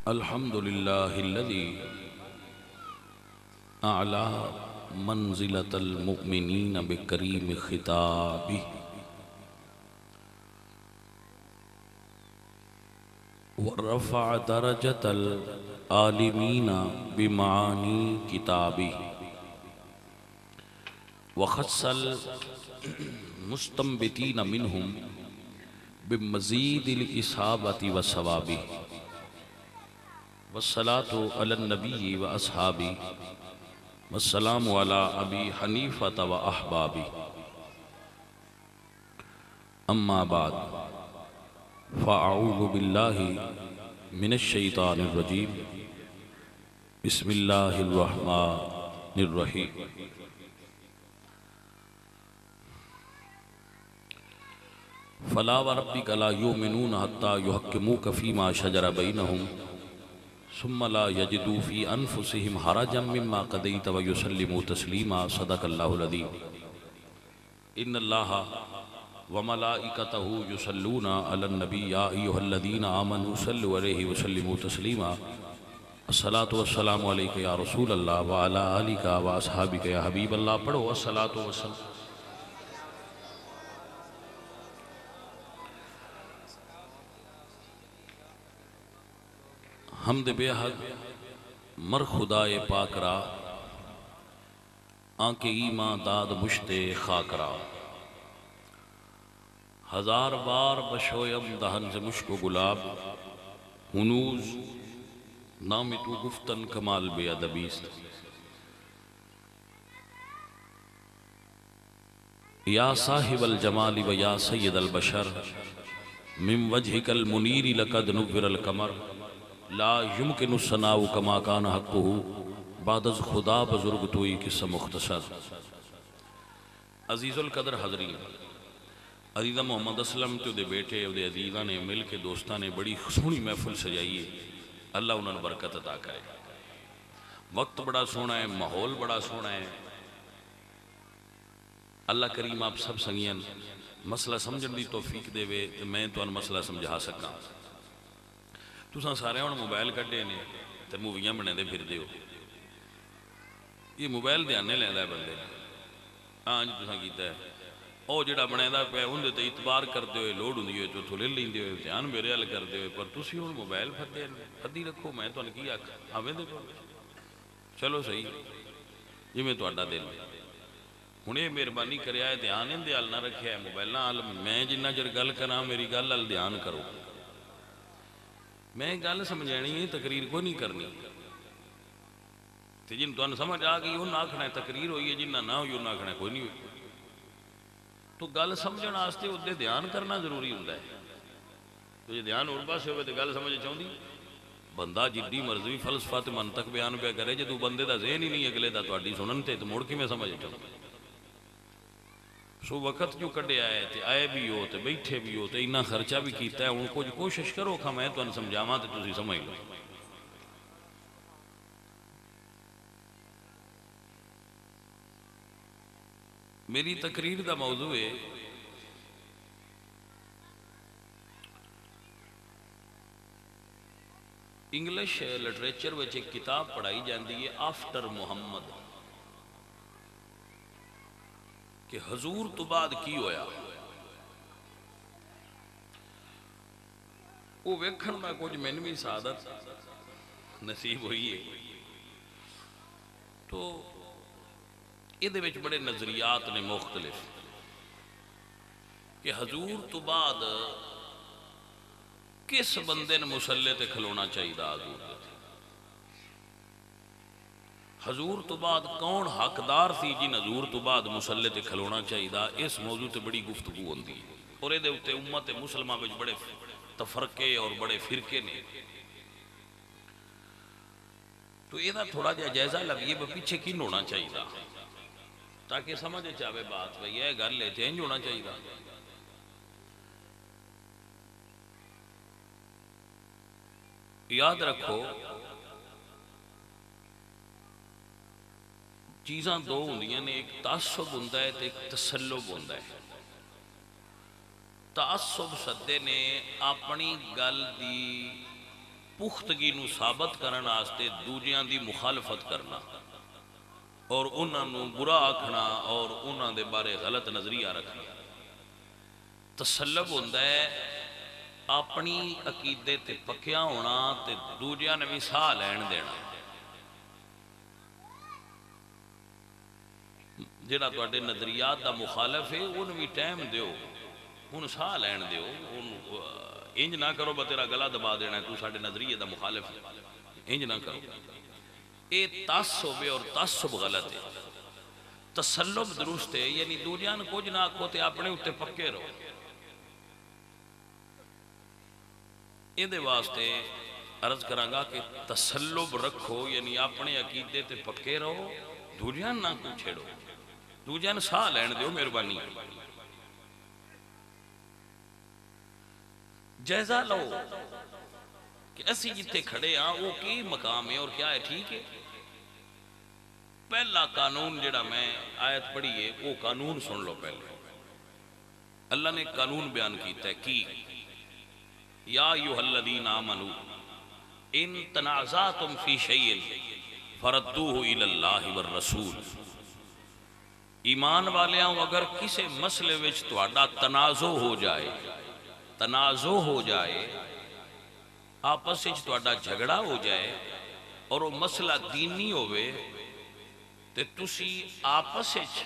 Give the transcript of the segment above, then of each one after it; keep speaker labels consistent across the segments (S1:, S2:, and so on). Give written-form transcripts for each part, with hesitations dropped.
S1: الحمد لله الذي أعلى منزلة المؤمنين بكريم خطابه ورفع درجة العالمين بمعاني كتابه وخص المستنبتين منهم بمزيد الإصابة والصواب والصلاة على النبي وأصحابه والسلام على أبي حنيفة وأحبابه أما بعد فأعوذ بالله من الشيطان الرجيم بسم الله الرحمن الرحيم فلا وربك لا يؤمنون حتى يحكموك فيما شجر بينهم ثم لا يجدوا في أنفسهم حرجا مما قضيت ويسلموا تسليما صدق الله العظيم إن الله وملائكته يصلون على النبي يا أيها الذين آمنوا صلوا عليه وسلموا تسليما الصلاة والسلام عليك يا رسول الله وعلى آلك وأصحابك يا حبيب الله پڑھو الصلاة والسلام. حمد بے حق مر خدائے پاک را آنکہ ایمان داد مشت خاک را ہزار بار بشویم دہن سے مشک و گلاب ہنوز نام تو گفتن کمال بے ادبیست یا صاحب الجمال و یا سید البشر من وجہک المنیر لقد نور القمر لا یمکن الثناء کما کان حقہ بعد از خدا بزرگ توئی قصہ مختصر. عزیز القدر حضرین، عزیزہ محمد اسلم تے دے بیٹے دے عزیزہ نے مل کے دوستہ نے بڑی سونی محفل سجائیے. اللہ انہوں نے برکت عطا کرے. وقت بڑا سونا ہے، ماحول بڑا سونا ہے. اللہ کریم آپ سب سنگین مسئلہ سمجھن دی توفیق دے وے تے میں تو ان مسئلہ سمجھا سکا. تساں سارے ہوں موبائل کٹے نے تے موویاں بنے دے پھر دیو. یہ موبائل دھیانے لیندہ ہے بندے آج تساں کیتا ہے او جڑا بنے دا پہ ہوں تے اتبار کر دے ہوئے لوڈ ہوں دیئے جو تھولے لیں دے ہوئے دھیان میرے حل کر دے ہوئے پر تسی ہوں موبائل پھدی رکھو میں تو انکی آکھ آویں دے کو چلو صحیح یہ میں تو اڈا دل ہنے مہربانی کرے آئے دھیان ان دے حل نہ رکھے ہے موبائل نہ حل میں جنہ جر گل کرا میری گل حل دھیان کرو. میں گل سمجھانی ہے تقریر کو نہیں کرنی تے جن تو ان سمجھ آگئی انہوں نے آکھنا ہے تقریر ہوئی ہے جنہ نہ ہوئی انہوں نے آکھنا ہے کوئی نہیں ہوئی. تو گل سمجھنا آستے ادھے دھیان کرنا ضروری ہوتا ہے. تو یہ دھیان اور پاس ہوئے تو گل سمجھ چاہوں دی بندہ جدی مرضی فلسفہ تے منطق بیان پہ کرے جدو بندے دا ذہن ہی نہیں اگلے دا تو اڈی سنن تے تو موڑ کی میں سمجھ چاہوں. سو وقت جو کڑے آئے تے آئے بھی ہو تے بیٹھے بھی ہو تے انہا خرچہ بھی کیتا ہے ان کو جو کوشش کرو کھا میں تو ان سمجھاما تے تسی سمجھ لو. میری تقریر دا موضوع ہے انگلش لٹریچر وچ ایک کتاب پڑھائی جاندی ہے آفٹر محمد کہ حضور تو بعد کی ہویا. وہ ویکھن میں کچھ منوی سعادت نصیب ہوئی ہے تو یہ دے وچ بڑے نظریات نے مختلف کہ حضور تو بعد کس بندے نے مسلح تے کھلونا چاہیے دا حضور تو بعد کون حقدار تھی جن حضور تو بعد مسلح تے کھلونا چاہیے دا. اس موضوع تے بڑی گفتگو ہوندی ہے اور یہ دے اتے امت مسلمہ وچ بڑے تفرقے اور بڑے فرقے نے. تو یہ دا تھوڑا جا جائزہ لگیے پیچھے کن ہونا چاہیے دا تاکہ سمجھے چاہے بات بھئی یہ گھر لے چینج ہونا چاہیے دا. یاد رکھو چیزاں دو ہوندیاں نے ایک تعصب ہوندہ ہے ایک تسلب ہوندہ ہے. تعصب سدے نے اپنی گل دی پختگی نو ثابت کرن واسطے دوجیاں دی مخالفت کرنا اور انہاں نو برا آکھنا اور انہاں دے بارے غلط نظریہ رکھنا۔ تسلب ہوندا ہے اپنی عقیدے تے پکیا ہونا تے دوجیاں نے بھی ساہ لین دینا۔ جڑا تواڈے نظریات دا مخالف ہے انہوں بھی ٹائم دیو، انہوں ساہ لین دیو، انج نہ کرو با تیرا گلا دبا دینا ہے تو ساڈے نظریے دا مخالف ہے، انج نہ کرو۔ اے تعصب ہے اور تعصب غلط ہے۔ تسلب درست ہے، یعنی دوجیاں کچھ نہ آکھو تے اپنے اتے پکے رہو۔ یہ واسطے عرض کرانگا کہ تسلب رکھو، یعنی اپنے عقیدے تے پکے رہو، دوجیاں نہ کو چھیڑو، دوجیاں ساہ لین دیو مہربانی۔ جائزہ لو کہ اسی جتے کھڑے ہاں وہ کی مقام ہے اور کیا ہے، ٹھیک ہے۔ پہلا قانون جڑا میں آیت پڑھی ہے وہ قانون سن لو۔ پہلے اللہ نے قانون بیان کیتا ہے کی یا ایھا الذین آمنوا ان تنازعتم فی شیء فردوہ الی اللہ والرسول۔ ایمان والیاں اگر کسی مسئلے وچ تہاڈا تنازع ہو جائے، تنازع ہو جائے، آپس وچ تہاڈا جھگڑا ہو جائے اور وہ مسئلہ دینی ہوئے تے تسی آپس وچ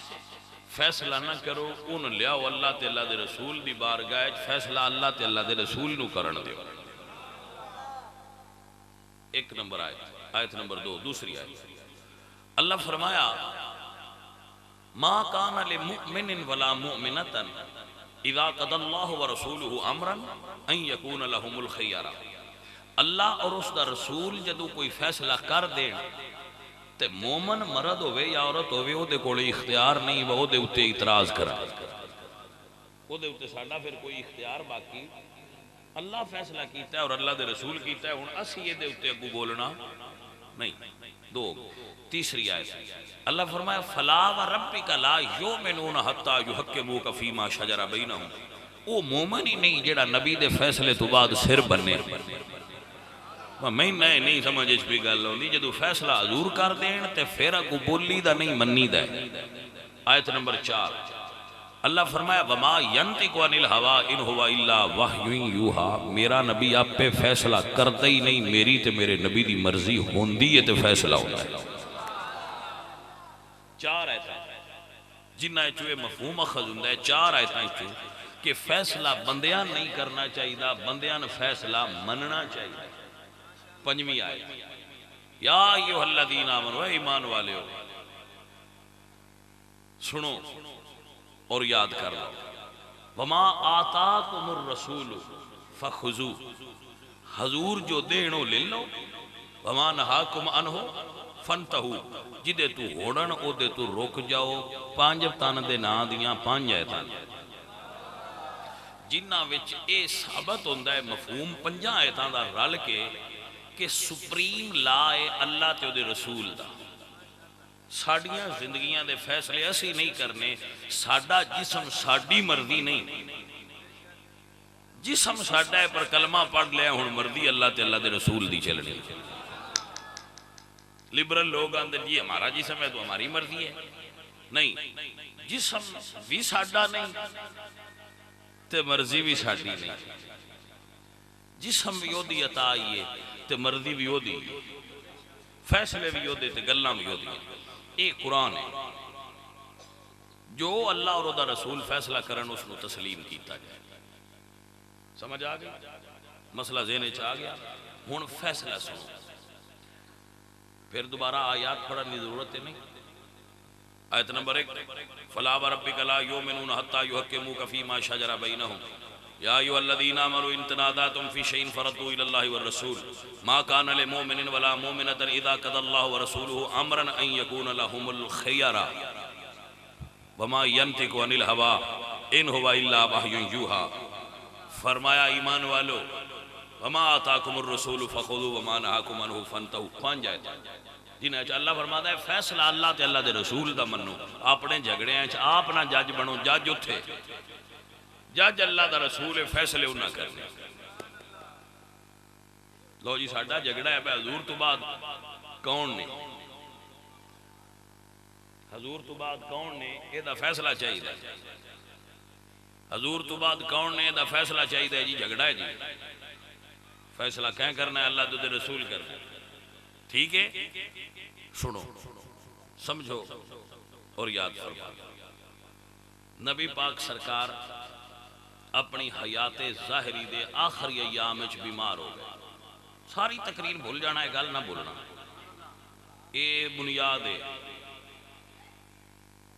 S1: فیصلہ نہ کرو، ان لیاؤ اللہ تے اللہ دے رسول دی بارگاہ وچ فیصلہ اللہ تے اللہ دے رسول نو کرن دیو۔ ایک نمبر آیت نمبر 2 دوسری آیت اللہ فرمایا ما کان لمؤمن ولا مؤمنۃ اذا قضى اللہ ورسولہ امرا ان یکون لهم الخیارہ۔ اللہ اور اس دا رسول جدو کوئی فیصلہ کر دیں تے مومن مرد ہوئے یا عورت ہوئے وہ دے کوئی اختیار نہیں وہ دے اتے اعتراض کرا، وہ دے اتے ساڈا پھر کوئی اختیار باقی۔ اللہ فیصلہ کیتا ہے اور اللہ دے رسول کیتا ہے، ہن اسی یہ دے اتے اگو بولنا نہیں۔ دو تیسری آیت اللہ فرمایا فلا وربک لا یؤمنون حتی یحکموک فیما شجر بینہم۔ وہ مومن ہی نہیں جڑا نبی دے فیصلے تو بعد سر بننے۔ میں نہیں سمجھ اس بھی گل ہوندی جدو فیصلہ حضور کر دین تے پھر اگو بولی دا نہیں منی دا۔ آیت نمبر 4 اللہ فرمایا وما ینطق عن الہوی ان ہوا الا وحی یوحی۔ میرا نبی آپ پہ فیصلہ کرتا ہی نہیں، میری تے میرے نبی دی مرضی ہوندی ہے تے فیصلہ ہوتا ہے۔ 4 آیتیں جنہ چوئے مفہوم اخذ ہوں ہے، 4 آیتیں چوئے کہ فیصلہ بندیاں نہیں کرنا چاہیے، بندیاں فیصلہ مننا چاہیے۔ 5ویں آیت یا ایھا الذین آمنوا، ایمان والے ہو سنو اور یاد کر لو، وما آتاکم الرسول فخذوہ، حضور جو دینو لے لو، وما نہاکم عنہ فانتہو، جدے تو ہوڑن او دے تو رک جاؤ۔ 5 تن دے نا دیاں 5 آیتاں جنہ وچ اے ثابت ہوندا ہے مفہوم 5 آیتاں دا رل کے کہ سپریم لا ہے اللہ تے دے رسول دا۔ ساڑیاں زندگیاں دے فیصلے اسی نہیں کرنے، ساڑا جسم ساڑی مرضی نہیں، جسم ساڑا ہے پر کلمہ پڑھ لیا ہن مرضی اللہ تے اللہ دے رسول دی چلنے۔ لبرل لوگ آندے جی ہمارا جسم ہے تو ہماری مرضی ہے، نہیں، جسم بھی ساڑا نہیں تے مرضی بھی ساڑی نہیں، جسم بھی ہو دی عطا آئیے تے مرضی بھی ہو دی، فیصلے بھی ہو دی تے گلہ بھی ہو دی۔ ایک قرآن ہے جو اللہ اور دا رسول فیصلہ کرن اس کو تسلیم کیتا جائے۔ سمجھ آ گیا مسئلہ ذہن چ آ گیا؟ ہن فیصلہ سنو، پھر دوبارہ آیات پڑھنے کی ضرورت نہیں۔ آیت نمبر 1 فلا وربک لا یؤمنون حتی یحکموک فیما شجر بینہم یا ایھا الذین آمنوا ان تنازعتم فی شیء فردوہ الی اللہ والرسول ما کان لمؤمن ولا مؤمنۃ اذا قضى اللہ ورسولہ امرا ان یکون لهم الخیارہ وما ینطق عن الہوی ان ہوا الا وحی یوحی۔ فرمایا ایمان والو وما آتاکم الرسول فخذوہ وما نہاکم عنہ فانتہوا۔ 5 آیتیں جنہیں اللہ فرماتا ہے فیصلہ اللہ تے اللہ دے رسول دا منو، اپنے جھگڑے ہیں آپ نہ جج بنو، جج اتھے جج اللہ دا رسول فیصلے انہاں کرنے۔ لو جی ساڈا جھگڑا ہے پہ حضور تو بعد کون نے، حضور تو بعد کون نے یہ دا فیصلہ چاہیے، حضور تو بعد کون نے یہ دا فیصلہ چاہیے جی، جھگڑا ہے جی، فیصلہ کہیں کرنا ہے اللہ دے رسول کرنا ہے، ٹھیک ہے، سنو سمجھو اور یاد فرماؤ۔ نبی پاک سرکار اپنی حیات ظاہری دے آخری ایام وچ بیمار ہو گئے، ساری تقریر بھول جانا ہے، گل نہ بھولنا، اے بنیاد ہے،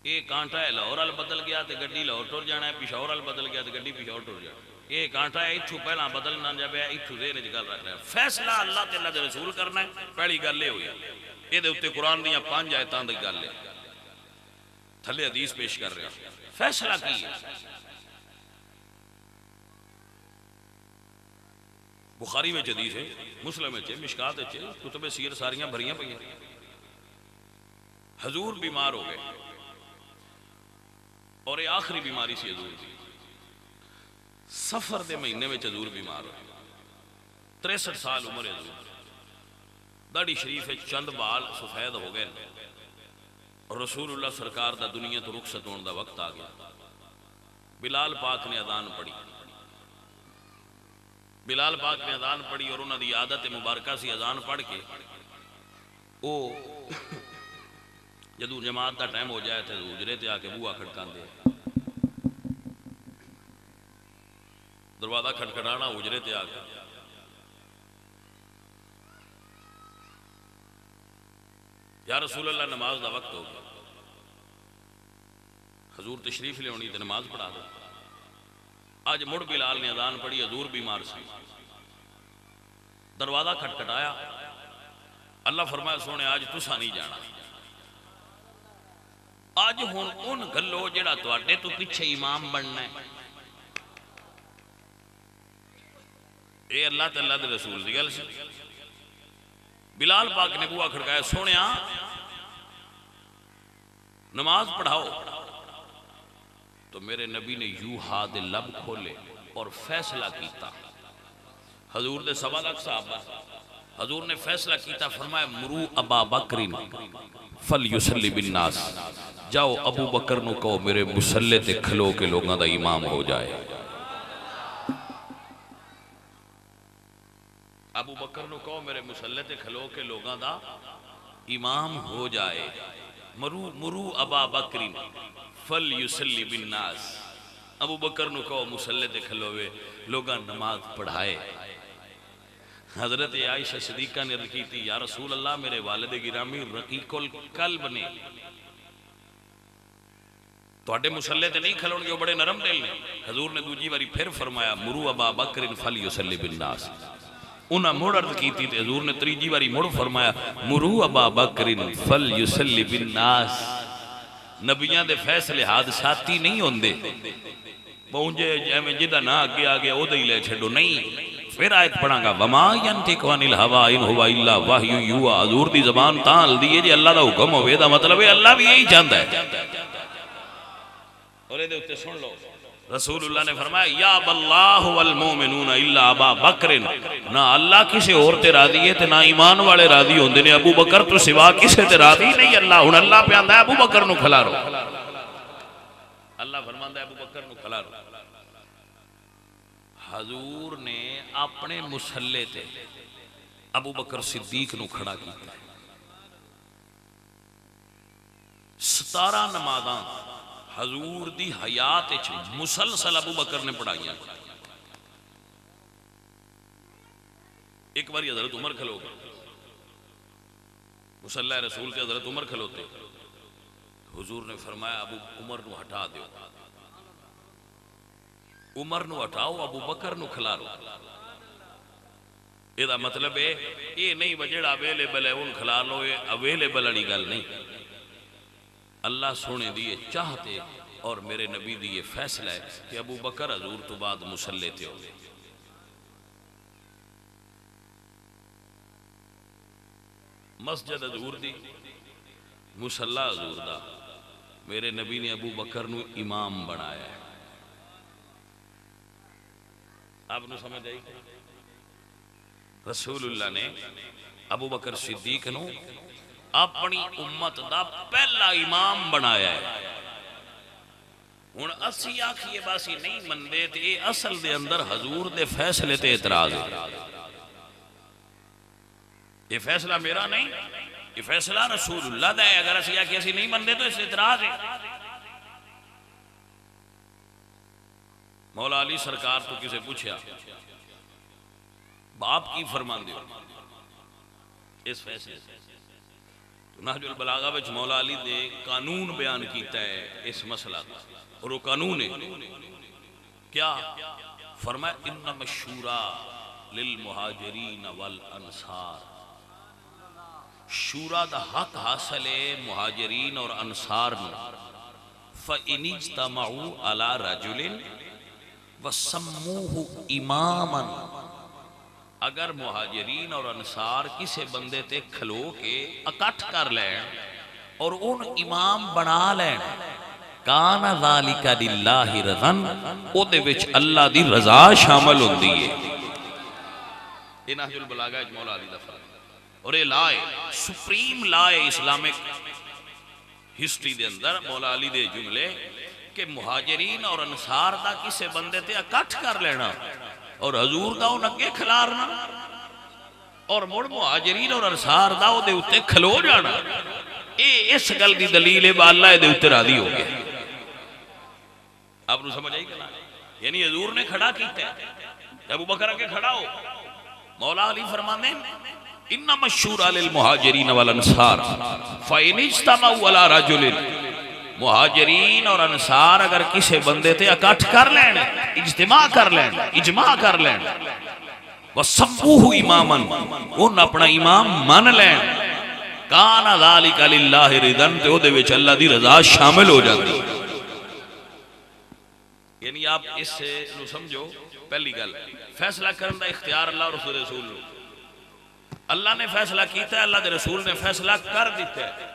S1: اے کانٹا ہے لاہور ال بدل گیا تے گڈی لاہور ٹر جانا ہے، پشاور ال بدل گیا تے گڈی پشاور ٹر جانا ہے، اے کانٹا ہے اتھوں پہلا بدل نہ جائے اتھوں ذہن وچ گل رکھنا ہے، فیصلہ اللہ تے اللہ دے رسول کرنا ہے، پہلی گل یہ ہوئی یہ دے اوتے قرآن دیاں 5 آیتاں دی گل ہے، تھلے حدیث پیش کر رہا فیصلہ کی ہے، بخاری میں حدیث ہے، مسلم ہے، مشکات ہے، کتب سیر ساریاں بھریاں پئی ہیں، حضور بیمار ہو گئے اور یہ آخری بیماری سی حضور دی، سفر دے مہینے میں حضور بیمار ہو، 63 سال عمر حضور، داڑھی شریف چند بال سفید ہو گئے اور رسول اللہ سرکار دا دنیا تو رخصت ہونے دا وقت آ گیا، بلال پاک نے اذان پڑھی، بلال پاک نے اذان پڑھی اور انہوں دی عادت مبارکہ سی اذان پڑھ کے او جدو جماعت دا ٹائم ہو جائے تھے حجرے تے آ کے بوہا کھڑکان دے، دروازہ کھڑکڑانا حجرے تے آ کے، یا رسول اللہ نماز دا وقت ہو گیا، حضور تشریف لے ہونی تے نماز پڑھا دو، آج مڑ بلال نے اذان پڑھی، حضور بیمار سی، دروازہ کھٹکھٹایا، اللہ فرمایا سونے آج تسا نہیں جانا، آج ہون ان گلو جڑا تواڈے تو پیچھے امام بننا ہے، اے اللہ تعالیٰ دے رسول دی گل سی، بلال پاک نے بوہا کھڑکایا، سونیا نماز پڑھاؤ، تو میرے نبی نے یوں ہاتھ لب کھولے اور فیصلہ کیتا، حضور دے 1.25 لاکھ صحابہ، حضور نے فیصلہ کیتا، فرمایا مرو ابا بکرین فلیسلی بالناس، جاؤ ابو بکر نو کہو میرے مسلے تے کھلو کے لوگاں دا امام ہو جائے، ابو بکر نو کہو میرے مسلے تے کھلو کے لوگاں دا امام ہو جائے، مرو ابا بکرین فلیسلی بالناس، ابو بکر نو کہو مسلے تے کھلوے لوگاں نماز پڑھائے، حضرت عائشہ صدیقہ نے رکی تھی، یا رسول اللہ میرے والد گرامی رقیق القلب نے توڑے مسلے تے نہیں کھلون گے بڑے نرم دل نے، حضور نے دوجی باری پھر فرمایا مرو ابا بکر فلیسلی بالناس، انہاں مڑ عرض کی تھی، حضور نے تریجی باری مڑ فرمایا مرو ابا بکر فلیسلی بالناس، نبیان دے فیصلے حادثاتی نہیں ہوندے پہنچے جیمیں جدہ نہ آگے آگے او دے لے چھڑو نہیں، پھر آیت پڑھاں گا وما ینطق عن الہوا ان ہوا الا وحی یوحی، حضور دی زبان تال دیئے جی اللہ دا حکم ہوئے دا مطلب ہے اللہ بھی یہی چاہتا ہے، اور یہ دے سن لو رسول اللہ نے فرمایا یا باللہ والمومنون الا ابا بکر، نہ اللہ کسے اور تے راضی ہے تے نہ ایمان والے راضی ہوندے نے ابو بکر تو سوا کسے تے راضی نہیں، اللہ اللہ پہ آندہ ہے ابو بکر نو کھلا رو، اللہ فرماندہ ہے ابو بکر نو کھلا رو، حضور نے اپنے مسلے تے ابو بکر صدیق نو کھڑا کیا، 17 نمازاں حضور دی حیات مسلسل ابو بکر نے پڑھائیاں، ایک باری حضرت عمر کھلو گئے، مسلح رسول کے حضرت عمر کھلوتے، حضور نے فرمایا ابو عمر نو ہٹا دیو، عمر نو ہٹاؤ ابو بکر نو کھلا رو، یہ دا مطلب ہے یہ نہیں بجڑا اویلیبل ہے ان کھلا لو، یہ اویلیبل اڑی گل نہیں، اللہ سونے دیئے چاہتے اور میرے نبی دیئے فیصلہ ہے کہ ابو بکر حضور تو بعد مسلے تے ہو گئے، مسجد حضور دی مسلح حضور دا، میرے نبی نے ابو بکر نو امام بنایا ہے، آپ نے سمجھ آئی رسول اللہ نے ابو بکر صدیق نو اپنی امت دا پہلا امام بنایا ہے۔ ہن اسی آکھیے باسی نہیں مندے تے اصل دے اندر حضور دے فیصلے تے اعتراض ہے۔ یہ فیصلہ میرا نہیں، یہ فیصلہ رسول اللہ دا ہے۔ اگر اسی آکھیے اسی نہیں مندے تو اس اعتراض ہے۔ مولا علی سرکار تو کسے پوچھیا باپ کی فرمان دیو اس فیصلے سے، تو نہج البلاغہ وچ مولا علی دے قانون بیان کیتا ہے اس مسئلہ کا، اور وہ قانون ہے کیا؟ فرمایا انما الشورا للمہاجرین والانصار، شورا دا حق حاصل ہے مہاجرین اور انصار نو، فَإِنِ اجْتَمَعُوا عَلَى رَجُلٍ وَسَمُّوهُ إِمَامًا، اگر مہاجرین اور انصار کسے بندے تے کھلو کے اکٹھ کر لین اور ان امام بنا لین، کان ذالک للہ رضن، او دے وچ اللہ دی رضا شامل ہوندی ہے۔ یہ نہج البلاغہ مولا علی دا فرمان، اور یہ لا ہے سپریم لا ہے اسلامک ہسٹری دے اندر مولا علی دے جملے کہ مہاجرین اور انصار دا کسے بندے تے اکٹھ کر لینا اور حضور دا ان اگے کھلارنا، اور مڑ مہاجرین اور انصار دا او دے اتے کھلو جانا، اس گل دی دلیل ہے با اللہ دے اتے راضی ہو گیا۔ آپ نو سمجھ آئی کنا؟ یعنی حضور نے کھڑا کیتا ہے، ابو بکر کے کھڑا ہو، مولا علی فرمانے انما الشورى للمہاجرین والانصار فإن اجتمعوا على رجل، مہاجرین اور انصار اگر کسے بندے تے اکٹھ کر لین، اجتماع کر لین، اجماع کر لین، وَسَمُّوهُ إِمَامًا، ان اپنا امام مان لین، کَانَ ذَلِكَ لِلَّهِ رِضًا، تے او دے وچ اللہ دی رضا شامل ہو جاتی۔ یعنی آپ اس سے نو سمجھو پہلی گل، فیصلہ کرن دا اختیار اللہ اور رسول نو، اللہ نے فیصلہ کیتا ہے، اللہ دے رسول نے فیصلہ کر دیتا ہے،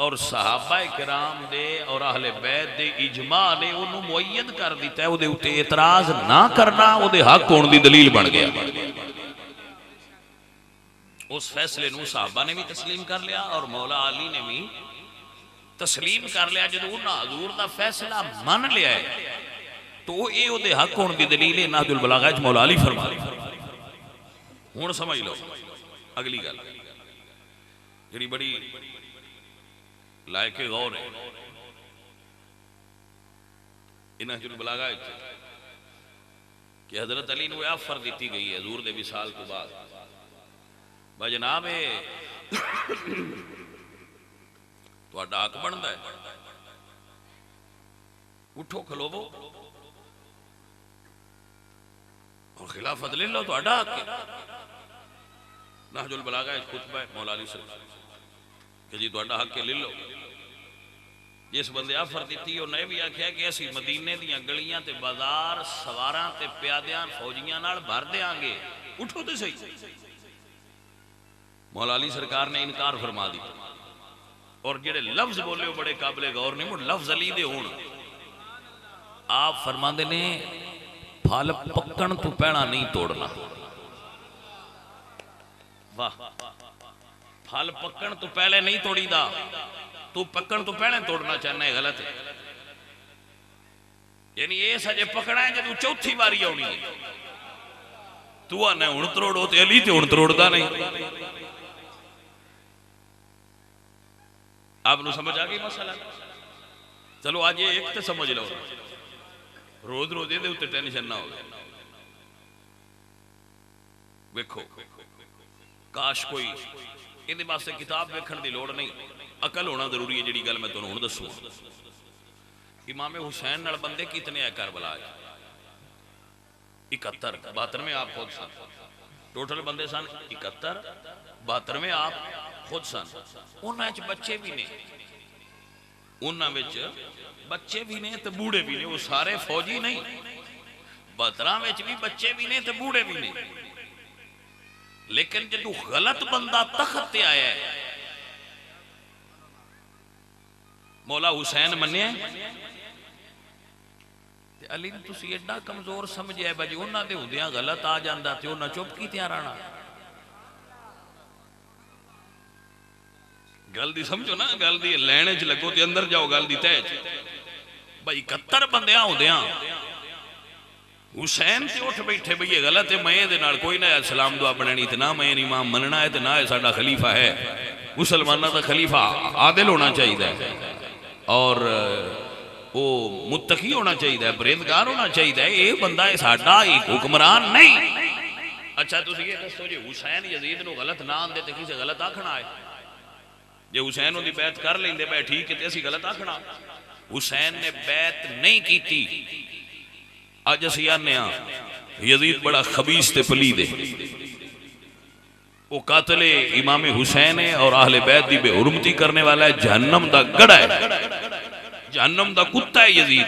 S1: اور صحابہ کرام دے اور اہل بیت دے اجماع نے انہوں معید کر دیتا ہے، وہ دے اتے اعتراض نہ کرنا وہ دے حق ہون دی دلیل بن گیا۔ اس فیصلے نو صحابہ نے بھی تسلیم کر لیا اور مولا علی نے بھی تسلیم کر لیا۔ جدو انہاں حضور دا فیصلہ مان لیا ہے تو اے وہ دے حق ہون دی دلیل ہے۔ نہج البلاغہ وچ مولا علی فرما رہے ہوں سمجھ لو اگلی گل جڑی بڑی لائق غور ہے، نہج البلاغہ کہ حضرت علی نو آفر دیتی گئی ہے حضور دے وصال تو بعد، با جناب تہاڈا حق بندا ہے، اٹھو کھلوو اور خلافت لے لو، تہاڈا حق ہے۔ نہج البلاغہ خطبہ مولا علی صلی اللہ علیہ وسلم کہ جی تہاڈا حق ہے لے لو۔ جس بندے آفر دیتی انہیں بھی آکھیا کہ اسی مدینے دیاں گلیاں تے بازار سواراں تے پیادیاں فوجیاں نال بھر دیاں گے، اٹھو تے صحیح۔ مولا علی سرکار نے انکار فرما دی، اور جڑے لفظ بولے ہو بڑے قابل غور نہیں، وہ لفظ علی دے ہون۔ آپ فرماندے نے پھل پکن تو پہلا نہیں توڑنا، واہ، پھل پکن تو پہلے نہیں توڑی دا، تو پکن تو پہلے توڑنا چاہنا ہے، غلط ہے۔ یعنی یہ سجے پکڑا ہے جدو چوتھی باری آنی ہے، تو آنے ہون تروڑو تے علی تے ہون تروڑ دا نہیں۔ آپ نو سمجھ آگئی مسئلہ؟ چلو آج یہ ایک تے سمجھ لو، روز روز دے ہوتے ٹینشن نہ ہو گئے۔ ویکھو کاش کوئی ان واسطے کتاب ویکھن دی لوڑ نہیں، عقل ہونا ضروری ہے۔ جڑی گل میں تانوں ہن دسوں، امام حسین نال بندے کتنے ہیں کربلا؟ 71، 72 میں آپ خود سن، ٹوٹل بندے سن 71، 72 میں آپ خود سن۔ انہاں وچ بچے بھی نے، انہاں وچ بچے بھی نے تے بوڑھے بھی نے، وہ سارے فوجی نہیں۔ 72 وچ بھی بچے بھی نے تے بوڑھے بھی نے، لیکن جدو غلط بندہ تخت تے آیا ہے، مولا حسین منیا علی نے تسی ایڈا کمزور سمجھیا بھائی انہاں دے ہوندیاں غلط آ جاندا تے انہاں چپ کیتیاں رہنا. گل دی سمجھو نا، گل دی لینے چ لگو تے اندر جاؤ گل دی تہہ چ. بھائی 71 بندیاں ہوندیاں حسین تے اٹھ بیٹھے بھئی یہ غلط ہے، میں دے نال کوئی نہ اسلام دعا بنانی تے نہ میں امام مننا ہے تے نہ ساڈا خلیفہ ہے. مسلمانوں دا خلیفہ عادل ہونا چاہیے اور وہ متقی ہونا چاہیے، پرہیزگار ہونا چاہیے. یہ بندہ ساڈا ایک حکمران نہیں. اچھا تسی یہ دسو جی حسین یزید نو غلط نہ آندے تے کسے غلط آکھنا ہے؟ جے حسین دی بیعت کر لیندے بھائی ٹھیک ہے تے اسی غلط آکھنا؟ حسین نے بیعت نہیں کیتی. اج اسی آنے ہاں یزید بڑا خبیث تے پلید ہے، وہ قاتل امام حسین ہے اور اہل بیت دی بے حرمتی کرنے والا ہے، جہنم دا گڑا ہے، جہنم دا کتا ہے یزید.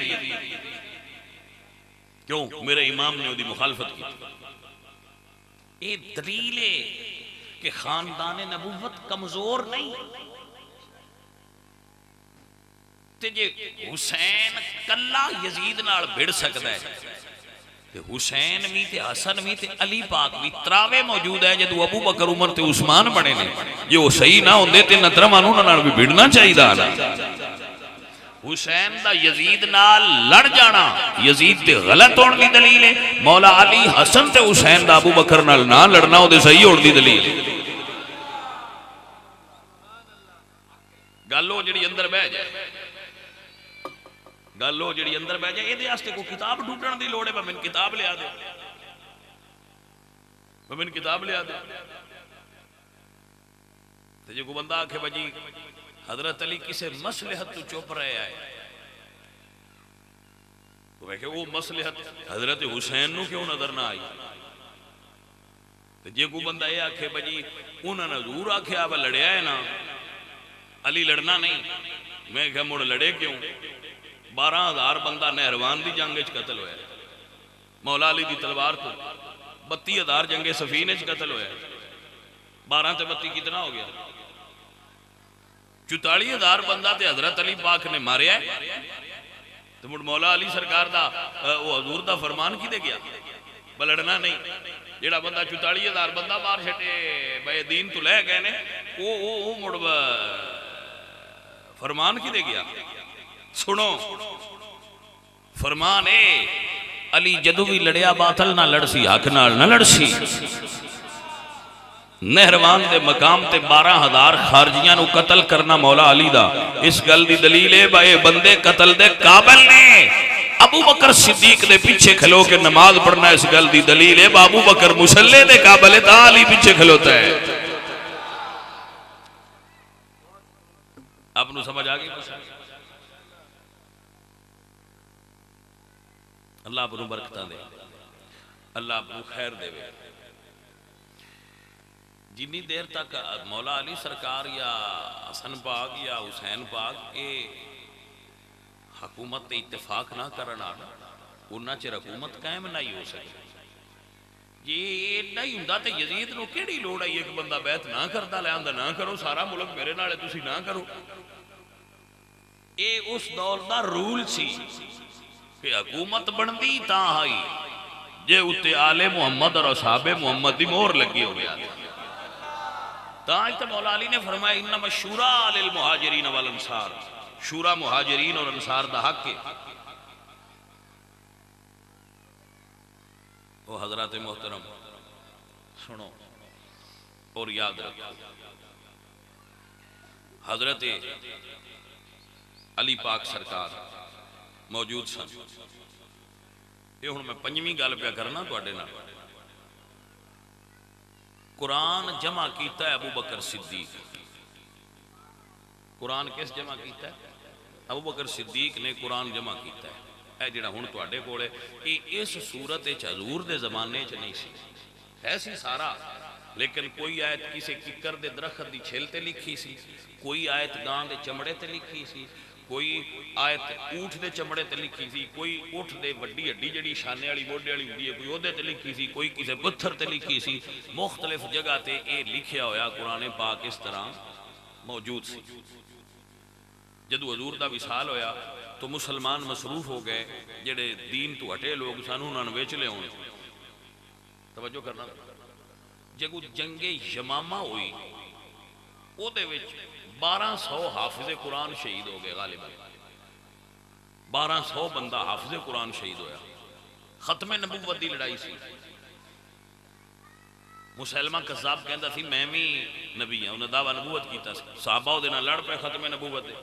S1: کیوں؟ میرے امام نے دی مخالفت کی. یہ دلیل ہے کہ خاندان نبوت کمزور نہیں. تے جے حسین کلا یزید نال بھڑ سکتا ہے تے حسین بھی تے حسن بھی تے علی پاک بھی تراوے موجود ہے جدو ابو بکر عمر تے عثمان بنے نے. جے وہ صحیح نہ ہوندے تے نترمان انہاں نال بھی بھڑنا چاہیے نا. حسین دا یزید نال لڑ جانا یزید تے غلط ہون دی دلیل ہے. مولا علی حسن تے حسین دا ابو بکر نال نہ لڑنا او دے صحیح ہون دی دلیل ہے. گل او جڑی اندر بہ جائے، گل ہو جڑی اندر بہ جائے. یہ واسطے کو کتاب ڈھونڈن دی لوڑ ہے. میں کتاب لیا دے، میں کتاب لیا دے. تے جو کو بندہ آکھے بجی حضرت علی کسے مصلحت تو چپ رہے آئے تو میں کہ وہ مصلحت حضرت حسین نو کیوں نظر نہ آئی؟ تے جے کو بندہ یہ آکھے بجی انہاں نے ضرور آکھے آبا لڑیا ہے نا، علی لڑنا نہیں. میں کہ مڑ لڑے کیوں؟ 12,000 بندہ نہروان دی جنگ وچ قتل ہویا، مولا علی دی تلوار تو 32,000 جنگ صفین وچ قتل ہویا. 12 تے 32 کتنا ہو گیا؟ 44,000 بندہ تے حضرت علی پاک نے ماریا ہے. تو مڑ مولا علی سرکار دا وہ حضور دا فرمان کی دے گیا بلڑنا نہیں. جیڑا بندہ 44,000 بندہ مار چھٹے بے دین تو لے گئے نے وہ مڑ فرمان کی دے گیا. سنو فرمان اے علی جدو بھی لڑیا باطل نہ لڑسی، حق نال نہ لڑسی. نہروان دے مقام تے 12,000 خارجیاں نو قتل کرنا مولا علی دا اس گل دی دلیل ہے بھائی بندے قتل دے قابل نے. ابو بکر صدیق دے پیچھے کھلو کے نماز پڑھنا اس گل دی دلیل ہے. ابو بکر مسلح دے قابل ہے تا علی پیچھے کھلوتا ہے. آپ نو سمجھ آگئی؟ اللہ آپ نو برکتہ دے، اللہ آپ نو خیر دے. جنی دیر تک مولا علی سرکار یا حسن پاک یا حسین پاک کے حکومت اتفاق نہ کرنا انہاں چر حکومت قائم نہیں ہو سکتی. یہ نہیں ہوندا تے یزید نو کیڑی لوڑ ہے ایک بندہ بیعت نہ کردا لے آندا نہ کرو سارا ملک میرے نال ہے تسی نہ کرو. اے اس دور دا رول سی کہ حکومت بندی تا آئی جے اتے آل محمد اور اصحاب محمد دی مہر لگی ہو گیا. تا مولا علی نے فرمایا انما الشورى للمہاجرین والانصار، شورا مہاجرین اور انصار دا حق ہے. وہ حضرات محترم سنو اور یاد رکھو، حضرت علی پاک سرکار موجود سن. یہ ہوں میں 5ویں گل پہ کرنا تواڈے نال. قرآن جمع کیتا ہے ابو بکر صدیق. قرآن کس جمع کیتا ہے؟ ابو بکر صدیق نے قرآن جمع کیتا ہے. اے جڑا ہن تواڈے کول ہے یہ اس صورت وچ حضور دے زمانے چ نہیں سی، ہے سی سارا، لیکن کوئی آیت کسی ککر دے درخت دی چھل تے لکھی سی، کوئی آیت گاں دے چمڑے تے لکھی سی، کوئی آیت اونٹ دے چمڑے تے لکھی سی، کوئی اونٹ دے وڈی ہڈی جڑی شانے والی موڈے والی ہوندی ہے کوئی اودے تے لکھی سی، کوئی کسے پتھر تے لکھی سی. مختلف جگہ تے اے لکھیا ہویا قرآن پاک اس طرح موجود سی. جدو حضور دا وصال ہویا تو مسلمان مصروف ہو گئے، جڑے دین تو ہٹے لوگ سن انہوں نے ویچ لے ہونے. توجہ کرنا، جگو جنگ یمامہ ہوئی او دے وچ 1200 حافظ قرآن شہید ہو گئے غالباً. 1200 بندہ حافظ قرآن شہید ہویا. ختم نبوت دی لڑائی سی. مسلمہ کذاب کہندا سی میں بھی نبی ہوں، انہیں دعویٰ نبوت کیتا سی. صحابہ او دے نال لڑ پے ختم نبوت دے.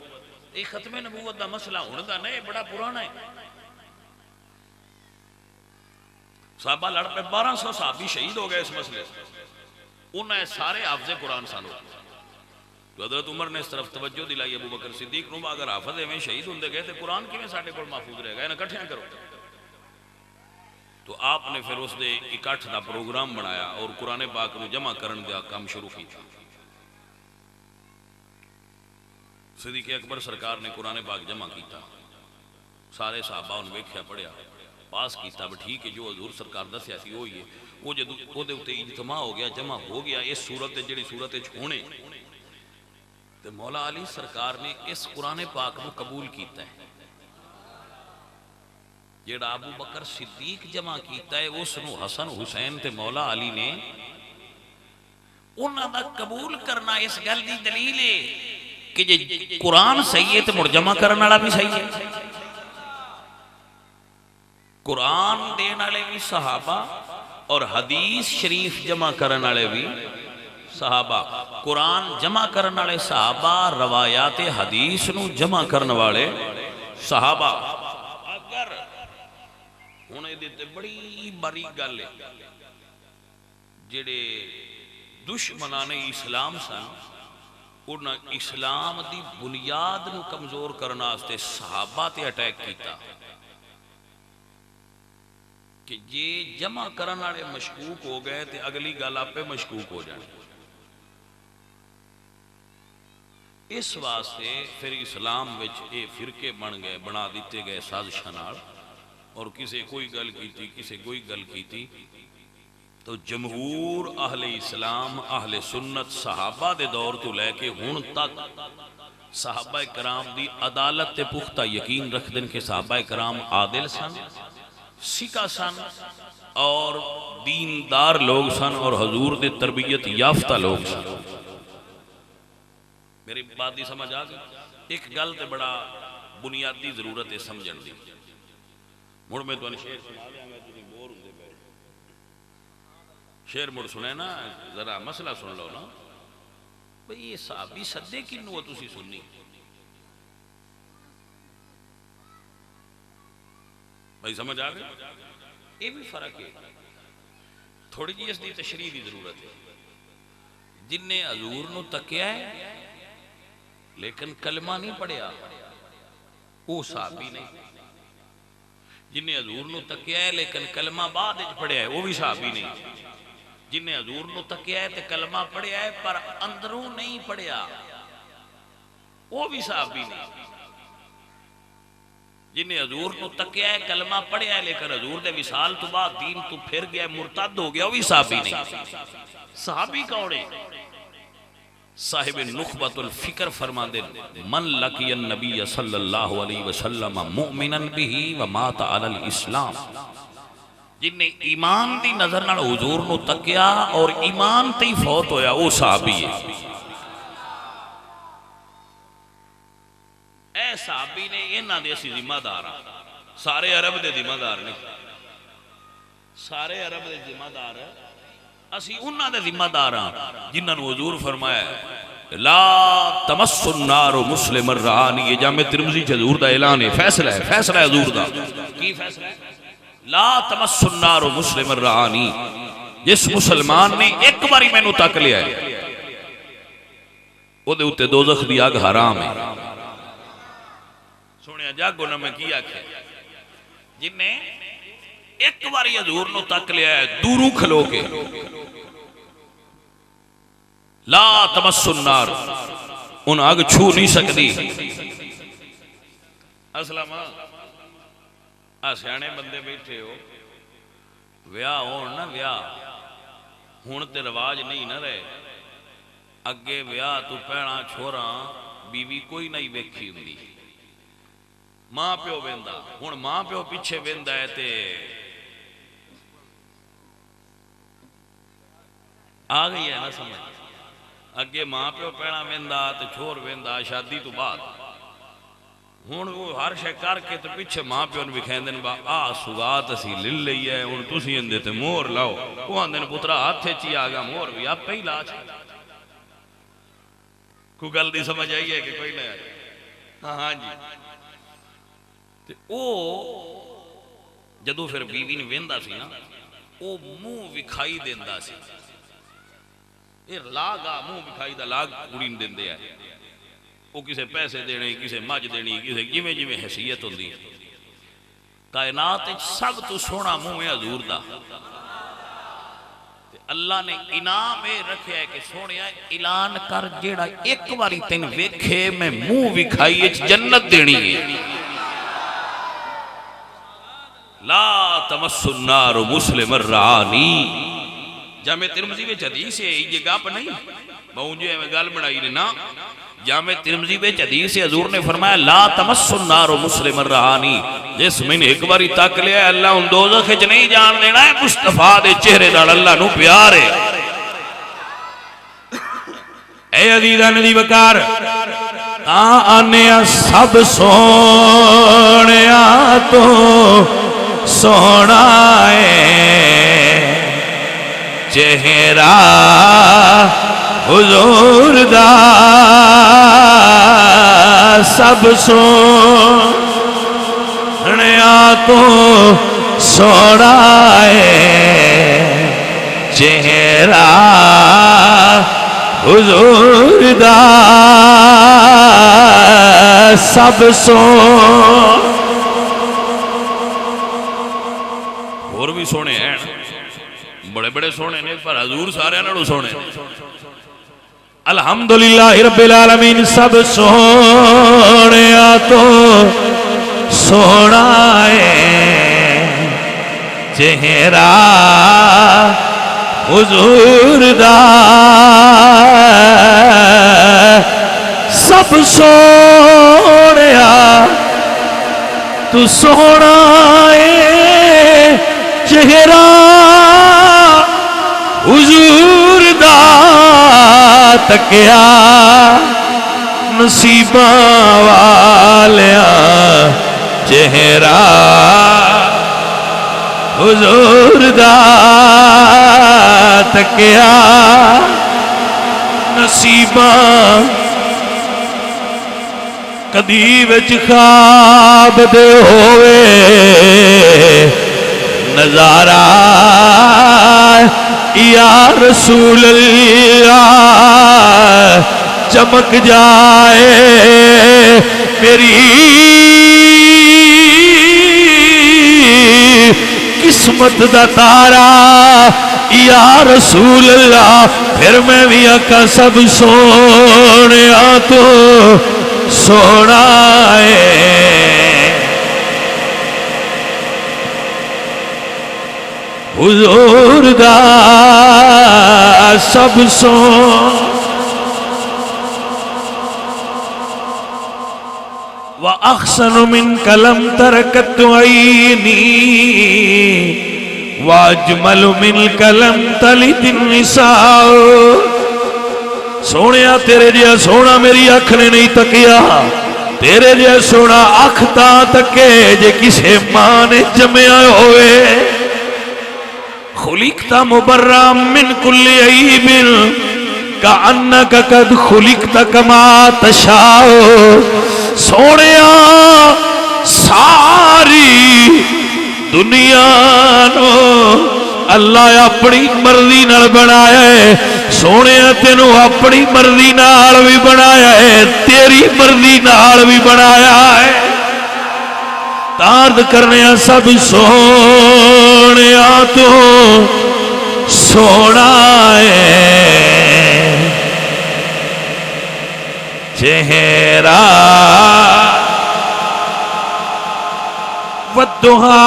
S1: یہ ختم نبوت دا مسئلہ ہن دا نہیں، بڑا پرانا ہے. صحابہ لڑ پے، 1200 صحابی شہید ہو گئے اس مسئلے. انہیں سارے حافظ قرآن سن. تو حضرت عمر نے اس طرف توجہ دلائی ابو بکر صدیق نو، اگر حافظ میں شہید ہوندے گئے تو قرآن کیویں ساڈے کول محفوظ رہے گا، انہیں کٹھیاں کرو. تو آپ نے پھر اس دے اکٹھ دا پروگرام بنایا اور قرآن پاک نو جمع کرن دا کام شروع کیتا. صدیق اکبر سرکار نے قرآن پاک جمع کیتا. سارے صحابہ ان ویکھیا پڑھیا پاس کیتا. ٹھیک ہے جو حضور سرکار دسیا سی وہی ہے. وہ جدو او دے اوتے اجتماع ہو گیا، جمع ہو گیا اس صورت جڑی صورت ہونے، تے مولا علی سرکار نے اس قرآن پاک نو قبول کیتا ہے. جڑا ابو بکر صدیق جمع کیتا ہے اس نو حسن حسین تے مولا علی نے انہاں دا قبول کرنا اس گل دی دلیل ہے کہ جے قرآن صحیح ہے تے مڑ جمع کرن والا بھی صحیح ہے. قرآن دین والے بھی صحابہ اور حدیث شریف جمع کرن والے بھی صحابہ. قرآن جمع کرن والے صحابہ، روایات حدیث نو جمع کرن والے صحابہ. اگر ہونے دیتے بڑی باری گل ہے، جڑے دشمنان اسلام سن انہاں اسلام دی بنیاد نو کمزور کرنا واسطے صحابہ تے اٹیک کیتا کہ یہ جمع کرن والے مشکوک ہو گئے تے اگلی گل آپ پہ مشکوک ہو جائے. اس واسطے پھر اسلام وچ اے فرقے بن گئے، بنا دیتے گئے سازشاں نال. اور کسے کوئی گل کیتی، کسے کوئی گل کیتی، تو جمہور اہل اسلام اہل سنت صحابہ دے دور تو لے کے ہن تک صحابہ کرام دی عدالت تے پختہ یقین رکھ دن کہ صحابہ کرام عادل سن، سکہ سن اور دیندار لوگ سن اور حضور دے تربیت یافتہ لوگ سن. میری بات دی سمجھ آ گئی؟ ایک گل تے بڑا بنیادی ضرورت ہے سمجھن دی. مڑ میں تو شعر سنا دیا گا، تھی بور ہوندے پے. شعر مڑ سنے نا، ذرا مسئلہ سن لو نا. بھئی یہ صحابی صدے کنوں ہو تسی سننی؟ بھئی سمجھ آ گئی؟ یہ بھی فرق ہے. تھوڑی جی اس دی تشریح دی ضرورت ہے. جن نے حضور نو تکیا ہے لیکن کلمہ نہیں پڑھیا وہ صحابی نہیں. جن نے حضور نو تکیا ہے لیکن کلمہ بعد وچ پڑھیا ہے وہ بھی صحابی نہیں. جن نے حضور نو تکیا ہے تے کلمہ پڑھیا ہے پر اندروں نہیں پڑھیا وہ بھی صحابی نہیں. جن نے حضور نو تکیا ہے کلمہ پڑھیا ہے لیکن حضور دے وصال تو بعد دین تو پھر گیا مرتد ہو گیا وہ بھی صحابی نہیں. صحابی کون ہے؟ صاحب نخبت الفکر فرما دے من لقی النبی صلی اللہ علیہ وسلم مؤمنا به ومات علی الاسلام. جن نے ایمان دی نظر نال حضور نو تکیا اور ایمان تے فوت ہویا وہ صحابی ہے. اے صحابی نے انہاں دے اسی ذمہ دار ہاں. سارے عرب دے ذمہ دار نہیں، سارے عرب دے ذمہ دار اسی انہاں دے ذمہ دار ہاں جنہاں نو حضور فرمایا ہے لا تمس النار مسلم الرعانی. یہ جامع ترمذی چ حضور دا اعلان ہے، فیصلہ ہے، فیصلہ ہے حضور دا. کی فیصلہ ہے؟ لا تمس النار مسلم الرعانی. جس مسلمان نے ایک باری مینوں تک لیا ہے او دے اوتے دوزخ دی اگ حرام ہے. سنیا جاگو نہ میں کی آکھیا جن نے ایک باری حضور نو تک لیا ہے دوروں کھلو کے لا تمس النار ان آگ چھو نہیں سکتی. اسلام سیانے بندے بیٹھے ہو ویاہ ہون نا، ویاہ ہون تے رواج نہیں نہ رہے. اگے ویاہ تو پہنا چھوڑا بیوی کوئی نہیں ویکھی ہوندی، ماں پیو ویندا، ہن ماں پیو پیچھے ویندا ہے تے آ گئی ہے نا سمجھ، اگے ماں پیو پینا ویندا تے چھور ویندا شادی تو بعد، ہن وہ ہر شے کر کے تے پیچھے ماں پیو نوں وکھیندن با آ سوغات اسی لے لئی ہے، ہن تسی اندے تے مہر لاؤ، وہ آندن پترا ہاتھ وچ ہی آ گیا مہر بھی آپ ہی لا چھڈ۔ کوئی گل دی سمجھ آئی ہے کہ کوئی نہ آئی؟ ہاں جی، تے او جدوں پھر بیوی نوں ویندا سی نا، او منہ وکھائی دیندا سی، یہ لاگ آ منہ وکھائی دا لاگ کڑی نوں دیندے ہے، وہ کسے پیسے دینے، کسے مجھ دینی، کسے جویں جویں حیثیت ہوندی۔ کائنات وچ سب تو سونا منہ ہے حضور دا، اللہ نے انعام اے رکھیا ہے کہ سونیا اعلان کر جیڑا ایک باری تین ویکھے میں منہ وکھائی وچ جنت دینی ہے۔ لا تمس النار مسلم الرعانی، جامع ترمذی وچ حدیث ہے، یہ گپ نہیں مونجے میں گل بنائی نے نا، جامع ترمذی وچ حدیث ہے، حضور نے فرمایا لا تمس النار مسلم الرعانی، جس میں نے ایک باری تک لیا ہے اللہ ان دوزخ وچ نہیں جان دینا ہے، مصطفیٰ دے چہرے نال اللہ نو پیار ہے۔ اے عزیزان دی وقار آنیا سب سونیا تو سونا ہے چہرہ حضور دا، سب سونیا تو سونا ہے چہرہ حضور دا، سب اور بھی سونے ہیں، بڑے بڑے سونے نے، پر حضور سارے نالوں سونے۔ الحمدللہ رب العالمین، سب سونے تو سونا ہے چہرہ حضور دا، سب سونیا تو سونا ہے چہرہ حضور دا، تکیا نصیباں والیا چہرہ حضور دا، تکیا نصیباں کدی وچ خواب دے ہوئے نظارہ یا رسول اللہ چمک جائے میری قسمت دا تارا یا رسول اللہ، پھر میں بھی آقا سب سونیا تو سونا ہے حضور دا، سب سون۔ وَأَحْسَنُ مِنْكَ لَمْ تَرَكَتْ عَيْنِي وَأَجْمَلُ مِنْكَ لَمْ تَلِدِ النِّسَاءُ، سونیا تیرے جیا سونا میری آنکھ نے نہیں تکیا، تیرے جیا سونا آنکھ تاں تکے جے کسے ماں نے جمعہ ہوئے۔ خلقت مبرّا من كل عیب کأنک قد خلقت کما تشاء، سونیا ساری دنیا نو اللہ اپنی مرضی نال بنایا ہے، سونیا تینوں اپنی مرضی نال بھی بنایا ہے، تیری مرضی نال بھی بنایا ہے۔ تارد کرنے سب سونیا تو سونا ہے چہرہ والضحا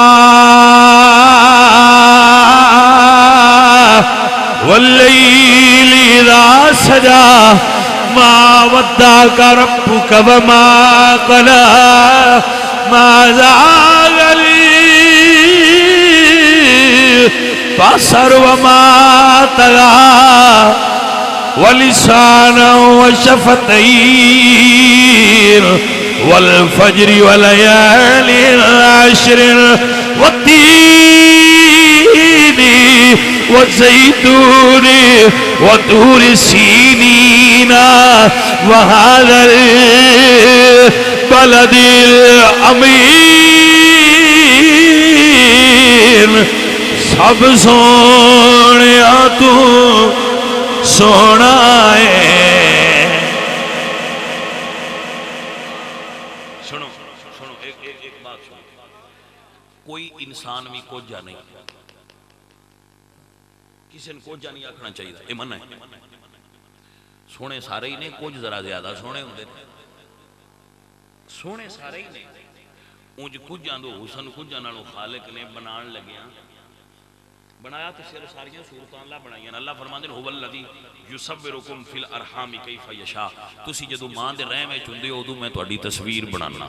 S1: واللیل اذا سجا
S2: ما ودعك ربك وما قلى ما زاغ البصر وما طغى ولسانا وشفتين والفجر وليال العشر والتين والزيتون وطور سينين وهذا البلد الأمين سب سونیا تو سونا ہے.
S1: سنو سنو ایک بات سنو. کوئی انسان بھی کوجا نہیں, کسی نے کوجا نہیں آکھنا چاہیے, یہ من ہے. سونے سارے ہی نے, کچھ ذرا زیادہ سونے ہوندے, سونے سارے ہی نے. اونج کچھاں دو حسن کچھاں نالوں خالق نے بنان لگیاں, بنایا تو صرف ساریاں صورتاں اللہ بنائیاں. اللہ فرماندے ہیں هو الذی یصورکم فی الارحام کیف یشاء. تسی جدوں ماں دے رحم وچ ہوندے ہو اودوں میں تہاڈی تصویر بنانا.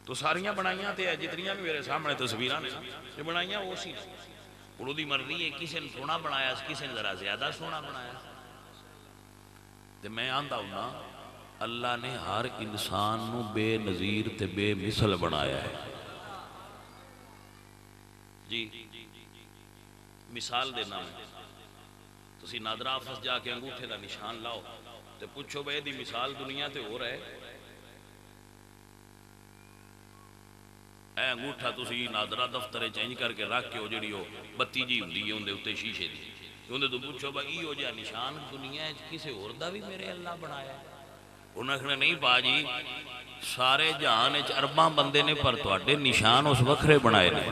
S1: تو ساریاں بنائیاں تے جتنیاں بھی میرے سامنے تصویراں نے یہ بنائیاں وہ سی. انہوں دی مرضی ہے, کسی نے سونا بنایا, کسی نے ذرا زیادہ سونا بنایا. تے میں آندا ہوں اللہ نے ہر انسان نو بے نظیر تے بے مثل بنایا ہے. جی مثال دینا ہے, تسی نادرہ آفس جا کے انگوٹھے دا نشان لاؤ تے پوچھو بے دی مثال دنیا تے ہو رہے. اے انگوٹھا تسی نادرہ دفترے چینج کر کے رکھ کے ہو جڑی ہو بتی جی ہوندی ہے اندے اتے شیشے دی, اندے تو پوچھو بھائی ہو جا نشان دنیا کسے اور دا بھی میرے اللہ بنایا ہے. انہوں نے کہنا نہیں باجی سارے جہان ارباں بندے نے پر تواڈے نشان اس وکھرے بنائے نے.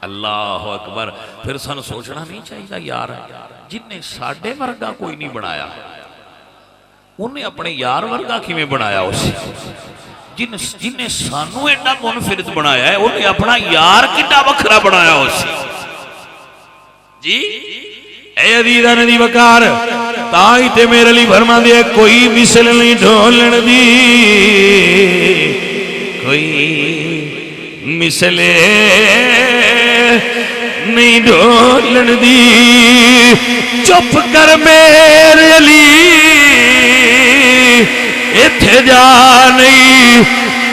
S1: اللہ اکبر. پھر سن سوچنا نہیں چاہیے یار جن نے ساڑھے ورگا کوئی نہیں بنایا انہیں اپنے یار ورگا کی میں بنایا اسے. جن نے سانو ایڈا منفرد بنایا ہے انہیں اپنا یار کتا وکھرا بنایا اسے. جی
S2: اے عزیزاں دی وقار تاں تے میرے لیے فرما دے کوئی مثل نہیں ڈھولن دی, کوئی مثل نہیں ڈھولن دی. چپ کر میرے علی ایتھے جا نہیں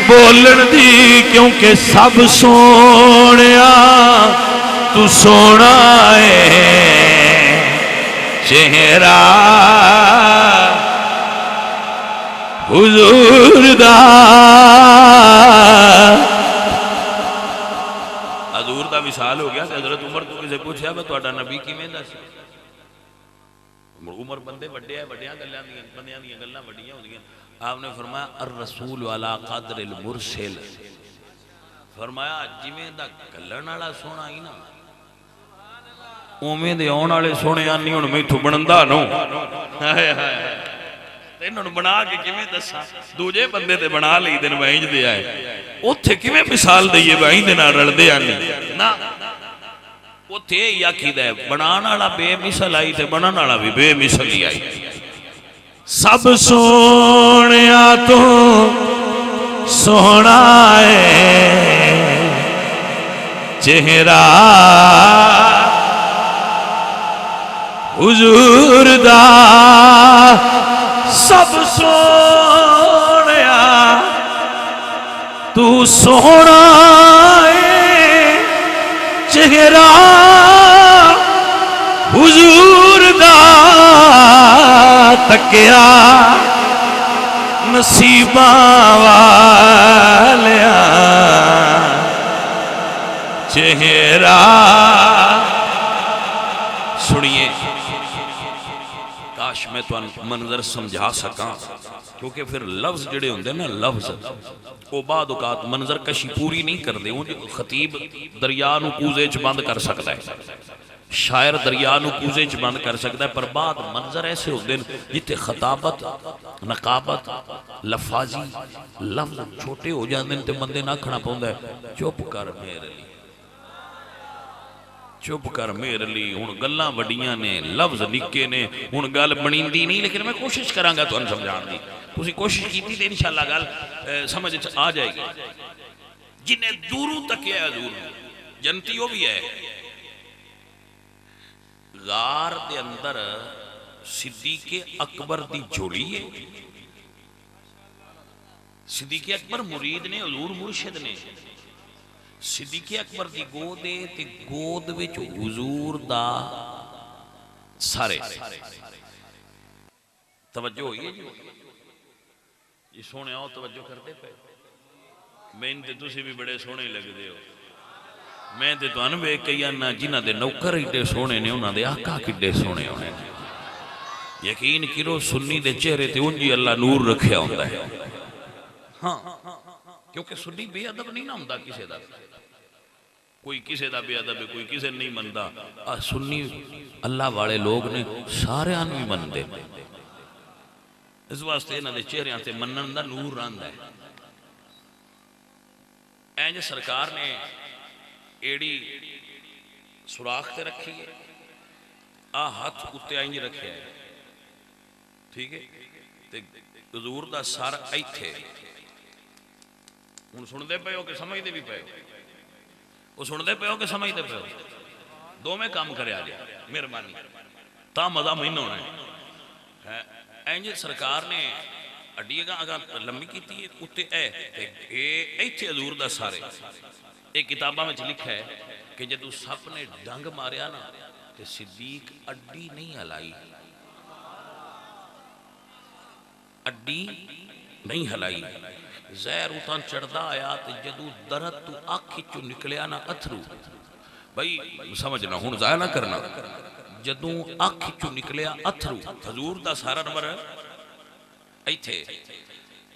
S2: بولن دی, کیونکہ سب سونیا تو سونا ہے. چہرہ حضور دا,
S1: حضور دا مثال ہو گیا. حضرت عمر تو کسے پوچھا میں تہاڈا نبی کیویں دا سی. عمر بندے وڈے ہیں, وڈیاں گلاں دیاں بندیاں دیاں گلاں وڈیاں ہوندیاں. آپ نے فرمایا الرسول علی قدر المرسل. فرمایا جویں دا گلن والا سونا ہی نا اوویں دے آن والے سونے آنی ہن میتھوں بنندا نو. ہائے ہائے انہاں نوں بنا کے کیویں دساں, دوجے بندے تے بنا لئی دے میں انج دے آئے اوتھے کیویں مثال دئیے بھائی دے نال رلدے آنی نا. اوتھے ہی آکھیدا ہے بنان والا بے مثل آئی تے بنن والا بھی بے مثل ہی آئی.
S2: سب سونیا تو سونا ہے چہرہ حضور دا. سب سونیا تو سونا ہے چہرہ حضور دا. تکیا نصیباں والیا چہرہ.
S1: سنیے کاش میں تو منظر سمجھا سکاں, کیونکہ پھر لفظ جڑے ہوندے نا لفظ وہ بعد اوقات منظر کشی پوری نہیں کر دے. خطیب دریا نو کوزے چ بند کر سکتا ہے, شاعر دریا نو کوزے چ بند کر سکتا ہے, پر بعد منظر ایسے ہوندے جتے خطابت نقابت لفاظی لفظ چھوٹے ہو جاندے تے بندے نہ کھنا پوندا ہے چپ کر میرے لیے, چپ کر میرے لیے ہوں گلاں وڈیاں نے لفظ نکے نے ہوں گل بنیندی نہیں لیکن میں کوشش کراں گا تانوں سمجھان دی تسی کوشش کیتی تے انشاءاللہ گل سمجھ آ جائے گی جنہیں دوروں تک ہے حضور جنتی وہ بھی ہے غار دے اندر صدیق اکبر دی جوڑی ہے صدیق اکبر مرید نے حضور مرشد نے صدیق اکبر دی گود ہے تے گود وچ حضور دا سارے توجہ ہوئی ہے جی سونے آؤ توجہ کرتے پہ میں تے تسی بھی بڑے سونے لگ دے ہو میں تے تو انوے کئی آنا جنہ دے نوکر ایڈے سونے نے انہاں دے آقا کڈے سونے ہونے یقین کرو سنی دے چہرے تے انجی اللہ نور رکھیا ہوتا ہے ہاں کیونکہ سنی بے ادب نہیں نہ ہوتا کسے دا کوئی کسے دا بے ادب ہے کوئی کسے نہیں مندا سنی اللہ والے لوگ نے سارے آنوی من دے اس واسطے انہاں دے چہرے آتے منن دا نور رہندا ہے اینج سرکار نے ایڑی سوراخ تے رکھی ہے ہاتھ کتے آئیں رکھے ہے ٹھیک ہے تے حضور دا سر ایتھے ہن سن دے پے ہو کہ سمجھ دے بھی پے ہو وہ سن دے پے ہو کہ سمجھ دے پے ہو دو میں کام کرے آ جائے مہربانی تا مزہ مہینہ ہونا ہے اینج سرکار نے اڈی گا اگر لمبی کیتی ہے کتے ایتھے حضور دا سارے ایک کتابہ میں لکھا ہے کہ جدو سپ نے ڈنگ ماریا نا کہ صدیق اڈی نہیں ہلائی اڈی نہیں ہلائی زہر اتان چڑھدا آیا تے جدو درد تو آنکھ چو نکلیا نا اتھرو بھائی سمجھنا ہون ضائع نہ کرنا جدو آنکھ چو نکلیا اتھرو حضور دا سارا نمبر ایتھے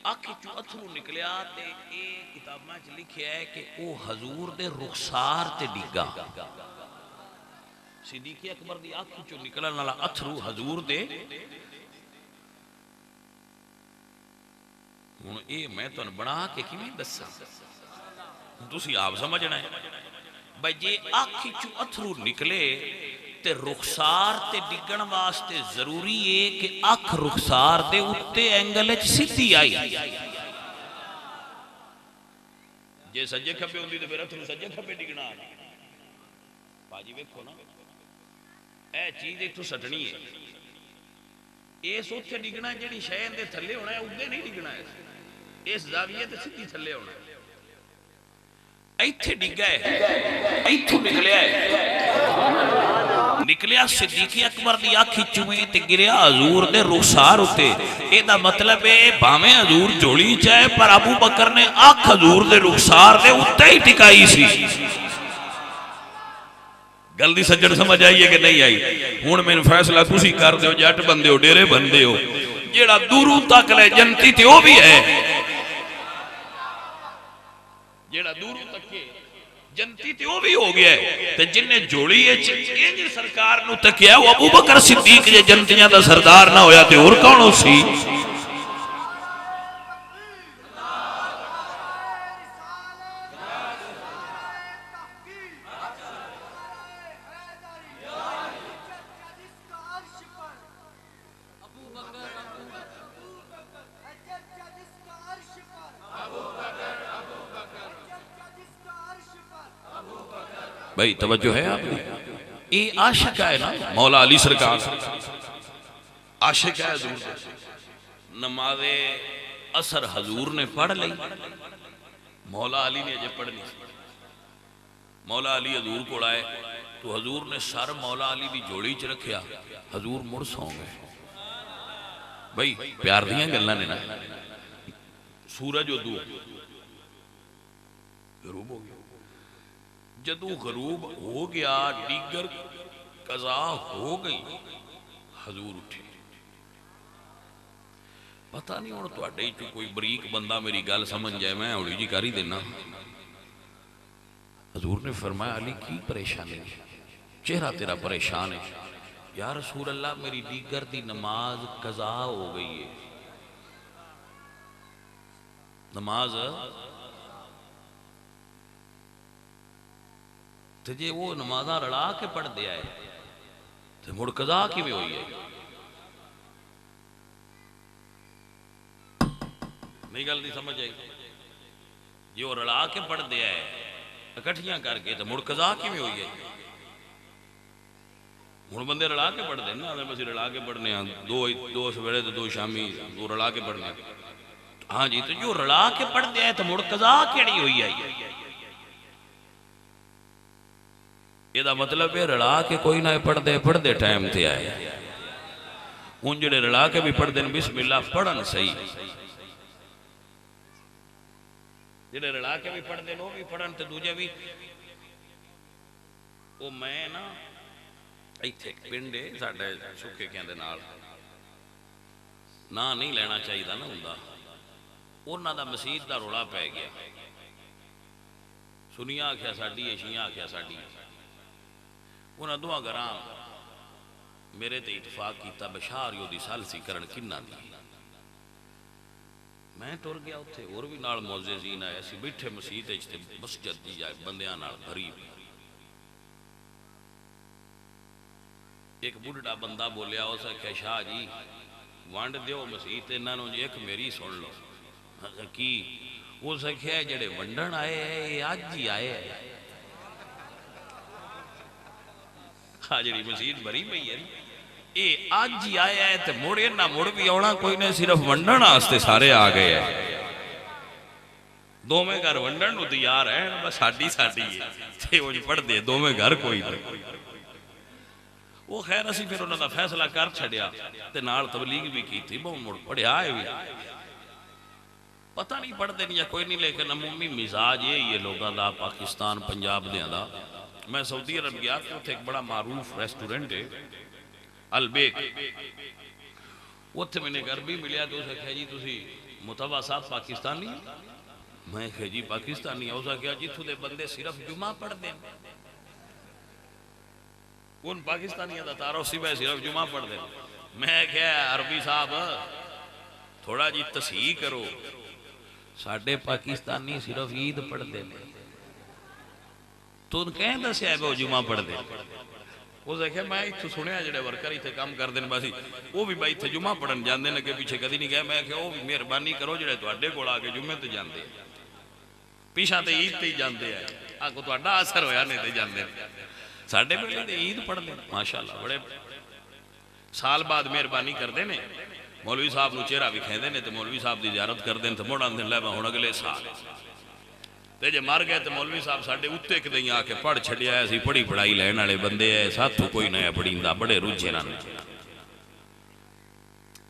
S1: آنکھ چو اتھرو نکلیا تے ایک کتاب میں لکھیا ہے کہ او حضور دے رخسار تے ڈگا صدیق اکبر دی آنکھ چو نکلن والا اتھرو حضور دے ہن اے میں تانوں بنا کے کیویں دساں تسی آپ سمجھنا ہے بھائی جے آنکھ چو اتھرو نکلے تے رخسار تے ڈگن واسطے ضروری ہے کہ اکھ رخسار دے اتے اینگل وچ سیدھی آئی جے سجے کھبے ہوندی تے پھر اتھرو سجے کھبے ڈگنا آ باجی ویکھو نا اے چیز ایتھوں سٹنی ہے اس اوتھے ڈگنا جڑی شے دے تھلے ہونا ہے اودے نہیں ڈگنا ہے اس زاویے تے سیدھی تھلے ہونا ہے ایتھے ڈگا ہے ایتھوں نکلیا ہے نکلیا صدیق اکبر دی آنکھ چویں تے گریا حضور دے رخسار اتے اے دا مطلب ہے بھاویں حضور جوڑی چاہے پر ابو بکر نے آنکھ حضور دے رخسار دے اتے ہی ٹکائی سی گل دی سجن سمجھ آئیے کہ نہیں آئی ہن میں فیصلہ تسی کر دیو جٹ بندے ہو ڈیرے بندے ہو جیڑا دوروں تک لے جنتی تے او بھی ہے جیڑا دوروں تک جنتی تے وہ بھی ہو گیا ہے تے جن نے جوڑی ہے انج سرکار نو تکیا وہ ابو بکر صدیق جے جنتیاں دا سردار نہ ہویا تے اور کون ہو سی بھائی توجہ ہے آپ یہ عاشق ہے نا مولا علی سرکار عاشق ہے حضور نماز اثر حضور نے پڑھ لی مولا علی نے جب پڑھ لی مولا علی حضور کو آئے تو حضور نے سر مولا علی دی جوڑی چ رکھیا حضور مڑ سو گئے بھائی پیار دیاں گلاں نے نا سورج ادو غروب ہو گیا جدو غروب ہو گیا دیگر قضا ہو گئی حضور اٹھے پتہ نہیں ہونا تو اڈے چو کوئی بریک بندہ میری گل سمجھ جائے میں اوڑی جی کر ہی دینا حضور نے فرمایا علی کی پریشانی چہرہ تیرا پریشان ہے یا رسول اللہ میری دیگر دی نماز قضا ہو گئی ہے نماز تے جے وہ نمازاں رلا کے پڑھ دیا ہے تے مڑ قضا کیویں ہوئی ہے؟ نہیں گل دی سمجھ آئی؟ جی وہ رلا کے پڑھ دیا ہے اکٹھیاں کر کے تے مڑ قضا کیویں ہوئی ہے؟ ہن بندے رلا کے پڑھ دے نا، بس رلا کے پڑھنے ہیں، دو سویرے تے دو شامی، دو رلا کے پڑھنے ہیں۔ ہاں جی، تو جو رلا کے پڑھ دیا ہے تو مڑ قضا کیڑی ہوئی ہے؟ یہ دا مطلب ہے رلا کے کوئی نہ پڑھ دے ٹائم تے آئے، ان جڑے رلا کے بھی پڑھ دیں بسم اللہ پڑھن صحیح، جڑے رلا کے بھی پڑھ دیں وہ بھی پڑھن تے دوجے بھی۔ وہ میں نا ایتھے پنڈے ساڈے سکھے کہندے نال نا نہیں لینا چاہیے نا ہوندا، انہاں دا مسجد دا رولا پੈ گیا، سنیاں آکھیا ساڈی ہے، شیعہ آکھیا ساڈی ہے، انہاں دوہاں گھراں میرے تے اتفاق کیتا بشار یو دی سالسی کرن کناں دی، میں ٹر گیا اتھے، اور بھی نال معززین آئے، اسی بیٹھے مسجد وچ تے مسجد دی جائے بندیاں نال بھری، ایک بڑھڑا بندہ بولیا اس نے شاہ جی وانڈ دیو مسیح انہاں نوں جی ایک میری سن لو، کی اس نے جڑے ونڈن آئے ہیں آج ہی آئے ہیں، ہاں جڑی مسیح بھری پئی ہے اے آج ہی آئے ہیں تے مڑ نہ مڑ بھی آنا کوئی نے، صرف ونڈن واسطے سارے آ گئے ہیں، دو میں گھر ونڈن نوں تیار ہیں، بس ساڈی ہے تے وہ پڑھ دے دو میں گھر کوئی نہیں۔ وہ خیر اسی پھر انہوں نے فیصلہ کر چھڑیا تے نال تبلیغ بھی کی تھی، بہت مڑ پڑھیا ہے بھی، پتہ نہیں پڑھتے نہیں یا کوئی نہیں، لیکن عمومی مزاج یہ لوگاں دا پاکستان پنجاب دیاں دا۔ میں سعودی عرب گیا کہ اتھے ایک بڑا معروف ریسٹورنٹ ہے البیک، اتھے میں نے گھر بھی ملیا تو اسے کہا جی تسی متوہ صاحب پاکستانی؟ میں کہا جی پاکستانی، اسے کہا جی تھو دے بندے صرف جمعہ پڑھ دیں، ان پاکستانیوں دا تعارف سی میں صرف جمعہ پڑھ دیں، میں کہا عربی صاحب تھوڑا جی تصحیح کرو، ساڑھے پاکستانی صرف عید پڑھ دیں، تو ان کہیں دا سے آئے وہ جمعہ پڑھ دیں، وہ کہا میں اتھو سنیا جڑے ورکر اتھے کام کر دیں باسی وہ بھی بائی اتھے جمعہ پڑھن جاندے لگے پیچھے کدی نہیں گئے، میں کہا وہ بھی مہربانی کرو جڑے تو اڈے کو آگے جمعہ تے جاندے پیشاں تے عید تے ہی جاندے ہیں، آگو تو اڈا اثر ہویا نہیں تے جاندے ساڑھے پہلے دے عید پڑھ لیں ماشاءاللہ، بڑے سال بعد مہربانی کر دینے، مولوی صاحب نو چہرہ بھی کھین دینے تے مولوی صاحب دی زیارت کر دیں تے موڑا دیں لے میں ہون اگلے سال تے جے مار گئے تے مولوی صاحب ساڑھے اتے کے دیں آکے پڑھ چھڑیا ہے، اسی پڑھی پڑھائی لین والے بندے ہیں، ساتھو کوئی نیا پڑھیندہ بڑے رجھے نہ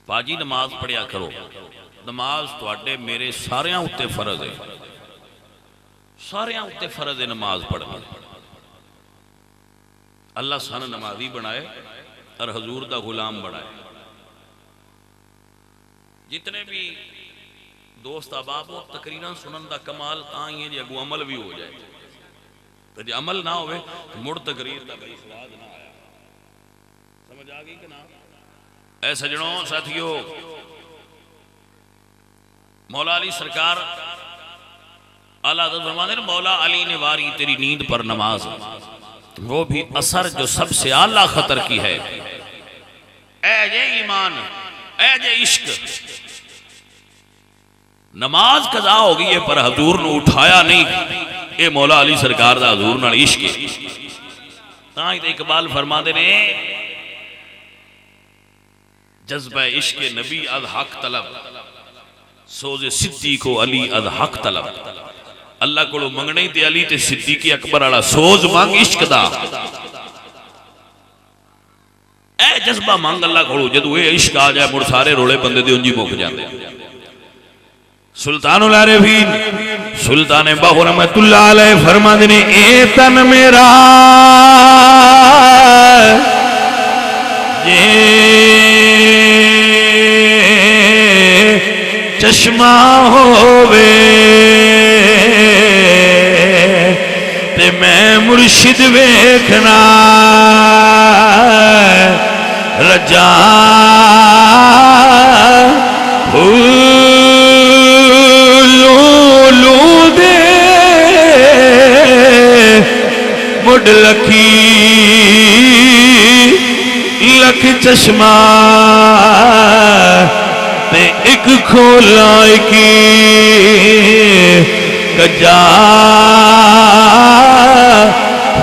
S1: پاجی نماز پڑھیا کرو، نماز تو اڈے میرے ساریاں اتے فرض ہے، ساریاں اتے فرض ہے نماز پڑھنا، اللہ سانہ نمازی بنائے اور حضور دا غلام بنائے، جتنے بھی دوست احباب و تقریران سنن دا کمال تائیں یہ اگو عمل بھی ہو جائے، تو جب عمل نہ ہوئے مڑ تقریر دا بڑی سواد نہ آیا، سمجھ آگئی کہ نا؟ اے سجنوں ساتھیوں، مولا علی سرکار اعلیٰ حضرت فرماتے ہیں مولا علی نے واری تیری نیند پر نماز، وہ بھی اثر جو سب سے اعلیٰ خطر کی ہے، اے جے ایمان اے جے عشق، نماز قضا ہو گئی ہے پر حضور نے اٹھایا نہیں، اے مولا علی سرکار دا حضور نال عشق ہے، تاں تے اقبال فرما دے نے جذبہ عشق نبی از حق طلب، سوز صدیق و علی از حق طلب، اللہ کو منگنے تے علی تے صدیق اکبر والا سوز مانگ عشق دا، اے جذبہ مانگ اللہ کو جدو اے عشق آ جائے مڑ سارے رولے بندے دے انجی موک جاندے۔ سلطان العارفین سلطان باہو رحمت اللہ علیہ فرما دینے اے تن میرا یہ چشمہ ہووے تے میں مرشد ویکھنا رجا مڈ
S2: چشمہ تے ایک کھولا کی کجا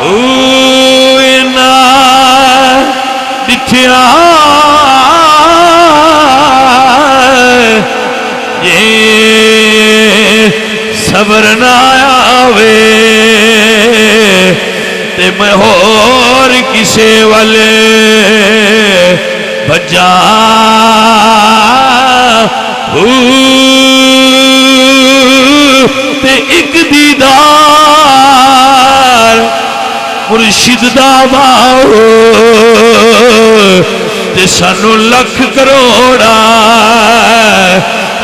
S2: ہوئے نا دٹھیا صبر نہ آوے تے میں اور کسے والے بجا تے ایک دیدار مرشد دا باؤ تے سانو لکھ کروڑا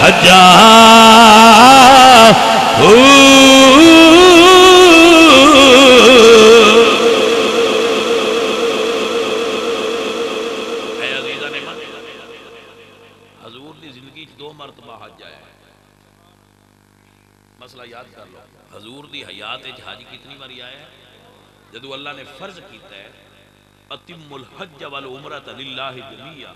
S2: ہزار
S1: حضور دی زندگی 2 مرتبہ حج آیا ہے. مسئلہ یاد کر لو, حضور دی حیات حج کتنی باری آیا ہے؟ جدو اللہ نے فرض کیتا ہے اتم الحج والعمرۃ للہ جمیعا,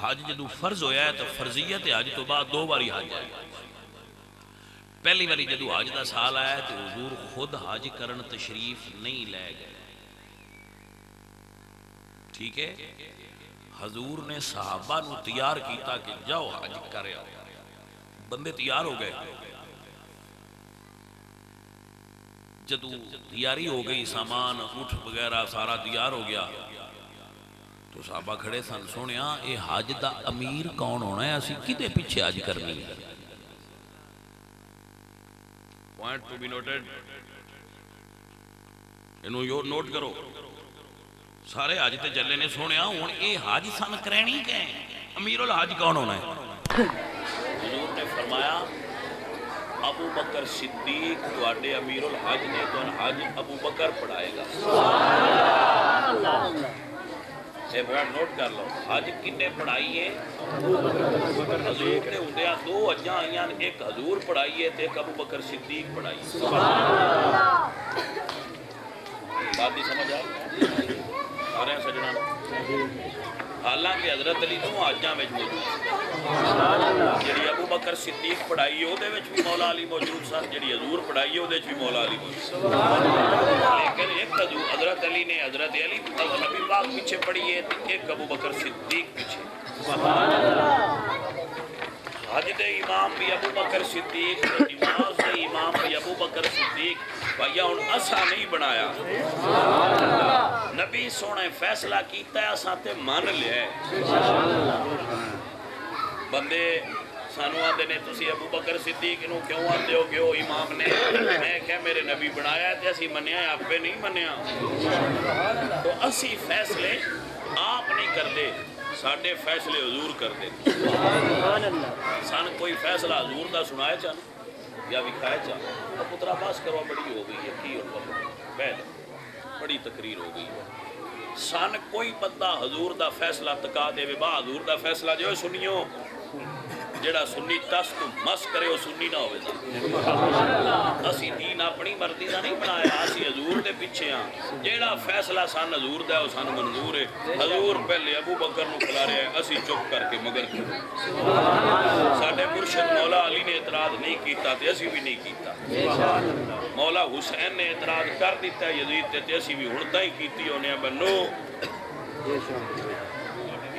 S1: حج جدو فرض ہویا ہے تو فرضیت حج تو بعد 2 باری حج آیا. پہلی باری جدو حج دا سال آیا ہے تو حضور خود حج کرن تشریف نہیں لے گئے. ٹھیک ہے, حضور نے صحابہ نو تیار کیتا کہ جاؤ حج کرے آؤ. بندے تیار ہو گئے. جدو تیاری ہو گئی, سامان اٹھ وغیرہ سارا تیار ہو گیا, تو صحابہ کھڑے سن, سونیا اے حج دا امیر کون ہونا ہے, اسی کدے پیچھے حج کرنی ہے. پوائنٹ ٹو بی نوٹڈ, انہوں یو نوٹ کرو. سارے حج تے چلے نے, سونیا ہوں اے حج سن کرینی کہ امیر الحج کون ہونا ہے. حضور نے فرمایا ابو بکر صدیق تواڈے امیر الحج نے, تو حج ابو بکر پڑھائے گا. اے بڑا نوٹ کر لو, حج کنے پڑھائی ہے؟ حضور نے ہوندیا 2 حجاں آئیاں, ایک حضور پڑھائی ہے تے ایک ابو بکر صدیق پڑھائی ہے. بات دی سمجھ آ رہے ہیں سجنا؟ حالانکہ حضرت علی 2 حجاں وچ موجود سن. جڑی ابو بکر صدیق پڑھائی ہے اودے وچ بھی مولا علی موجود سن, جڑی حضور پڑھائی ہے اودے وچ بھی مولا علی موجود سن. لیکن ایک حضرت علی نے حضرت علی نبی پاک پیچھے پڑھی ہے, ایک ابو بکر صدیق پیچھے. حج دے امام بھی ابو بکر صدیق, نماز دے امام بھی ابو بکر صدیق. بھائیا ہن اساں نہیں بنایا, نبی سونے فیصلہ کیتا ہے, اساں تے مان لیا ہے. بندے سانو آتے نے تسی ابو بکر صدیق نو کیوں آتے ہو کہ وہ امام نے, میں کہا میرے نبی بنایا ہے تے اسی منیا ہے, آپ پہ نہیں منیا. تو اسی فیصلے آپ نہیں کردے, ساڑھے فیصلے حضور کردے. سان کوئی فیصلہ حضور دا سنائے چاہن یا وکھائے چاہن, پترا باس کروا بڑی ہو گئی ہے, کی اور پہلے بڑی تقریر ہو گئی ہے. سان کوئی بندہ حضور دا فیصلہ تکا دے وے, با حضور دا فیصلہ جو سنیو, جڑا سنی تس تو مس کرے وہ سنی نہ ہوئے دا. اسی دین اپنی مرضی دا نہیں بنایا, اسی حضور دے پیچھے ہاں. جڑا فیصلہ سان حضور دا ہے وہ سان منظور ہے. حضور پہلے ابو بکر نو کھلا رہے ہیں, اسی چپ کر کے مگر کرو. ساڈے مرشد مولا علی نے اعتراض نہیں کیتا تے اسی بھی نہیں کیتا. مولا حسین نے اعتراض کر دیتا ہے یزید تے اسی بھی ہن تائیں کیتی ہونے بنو.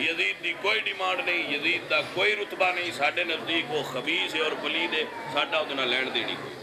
S1: یزید دی کوئی ڈیمانڈ نہیں, یزید دا کوئی رتبہ نہیں, ساڈے نزدیک وہ خبیث ہے اور پلید ہے, ساڈا ادنا لین دینی کوئی.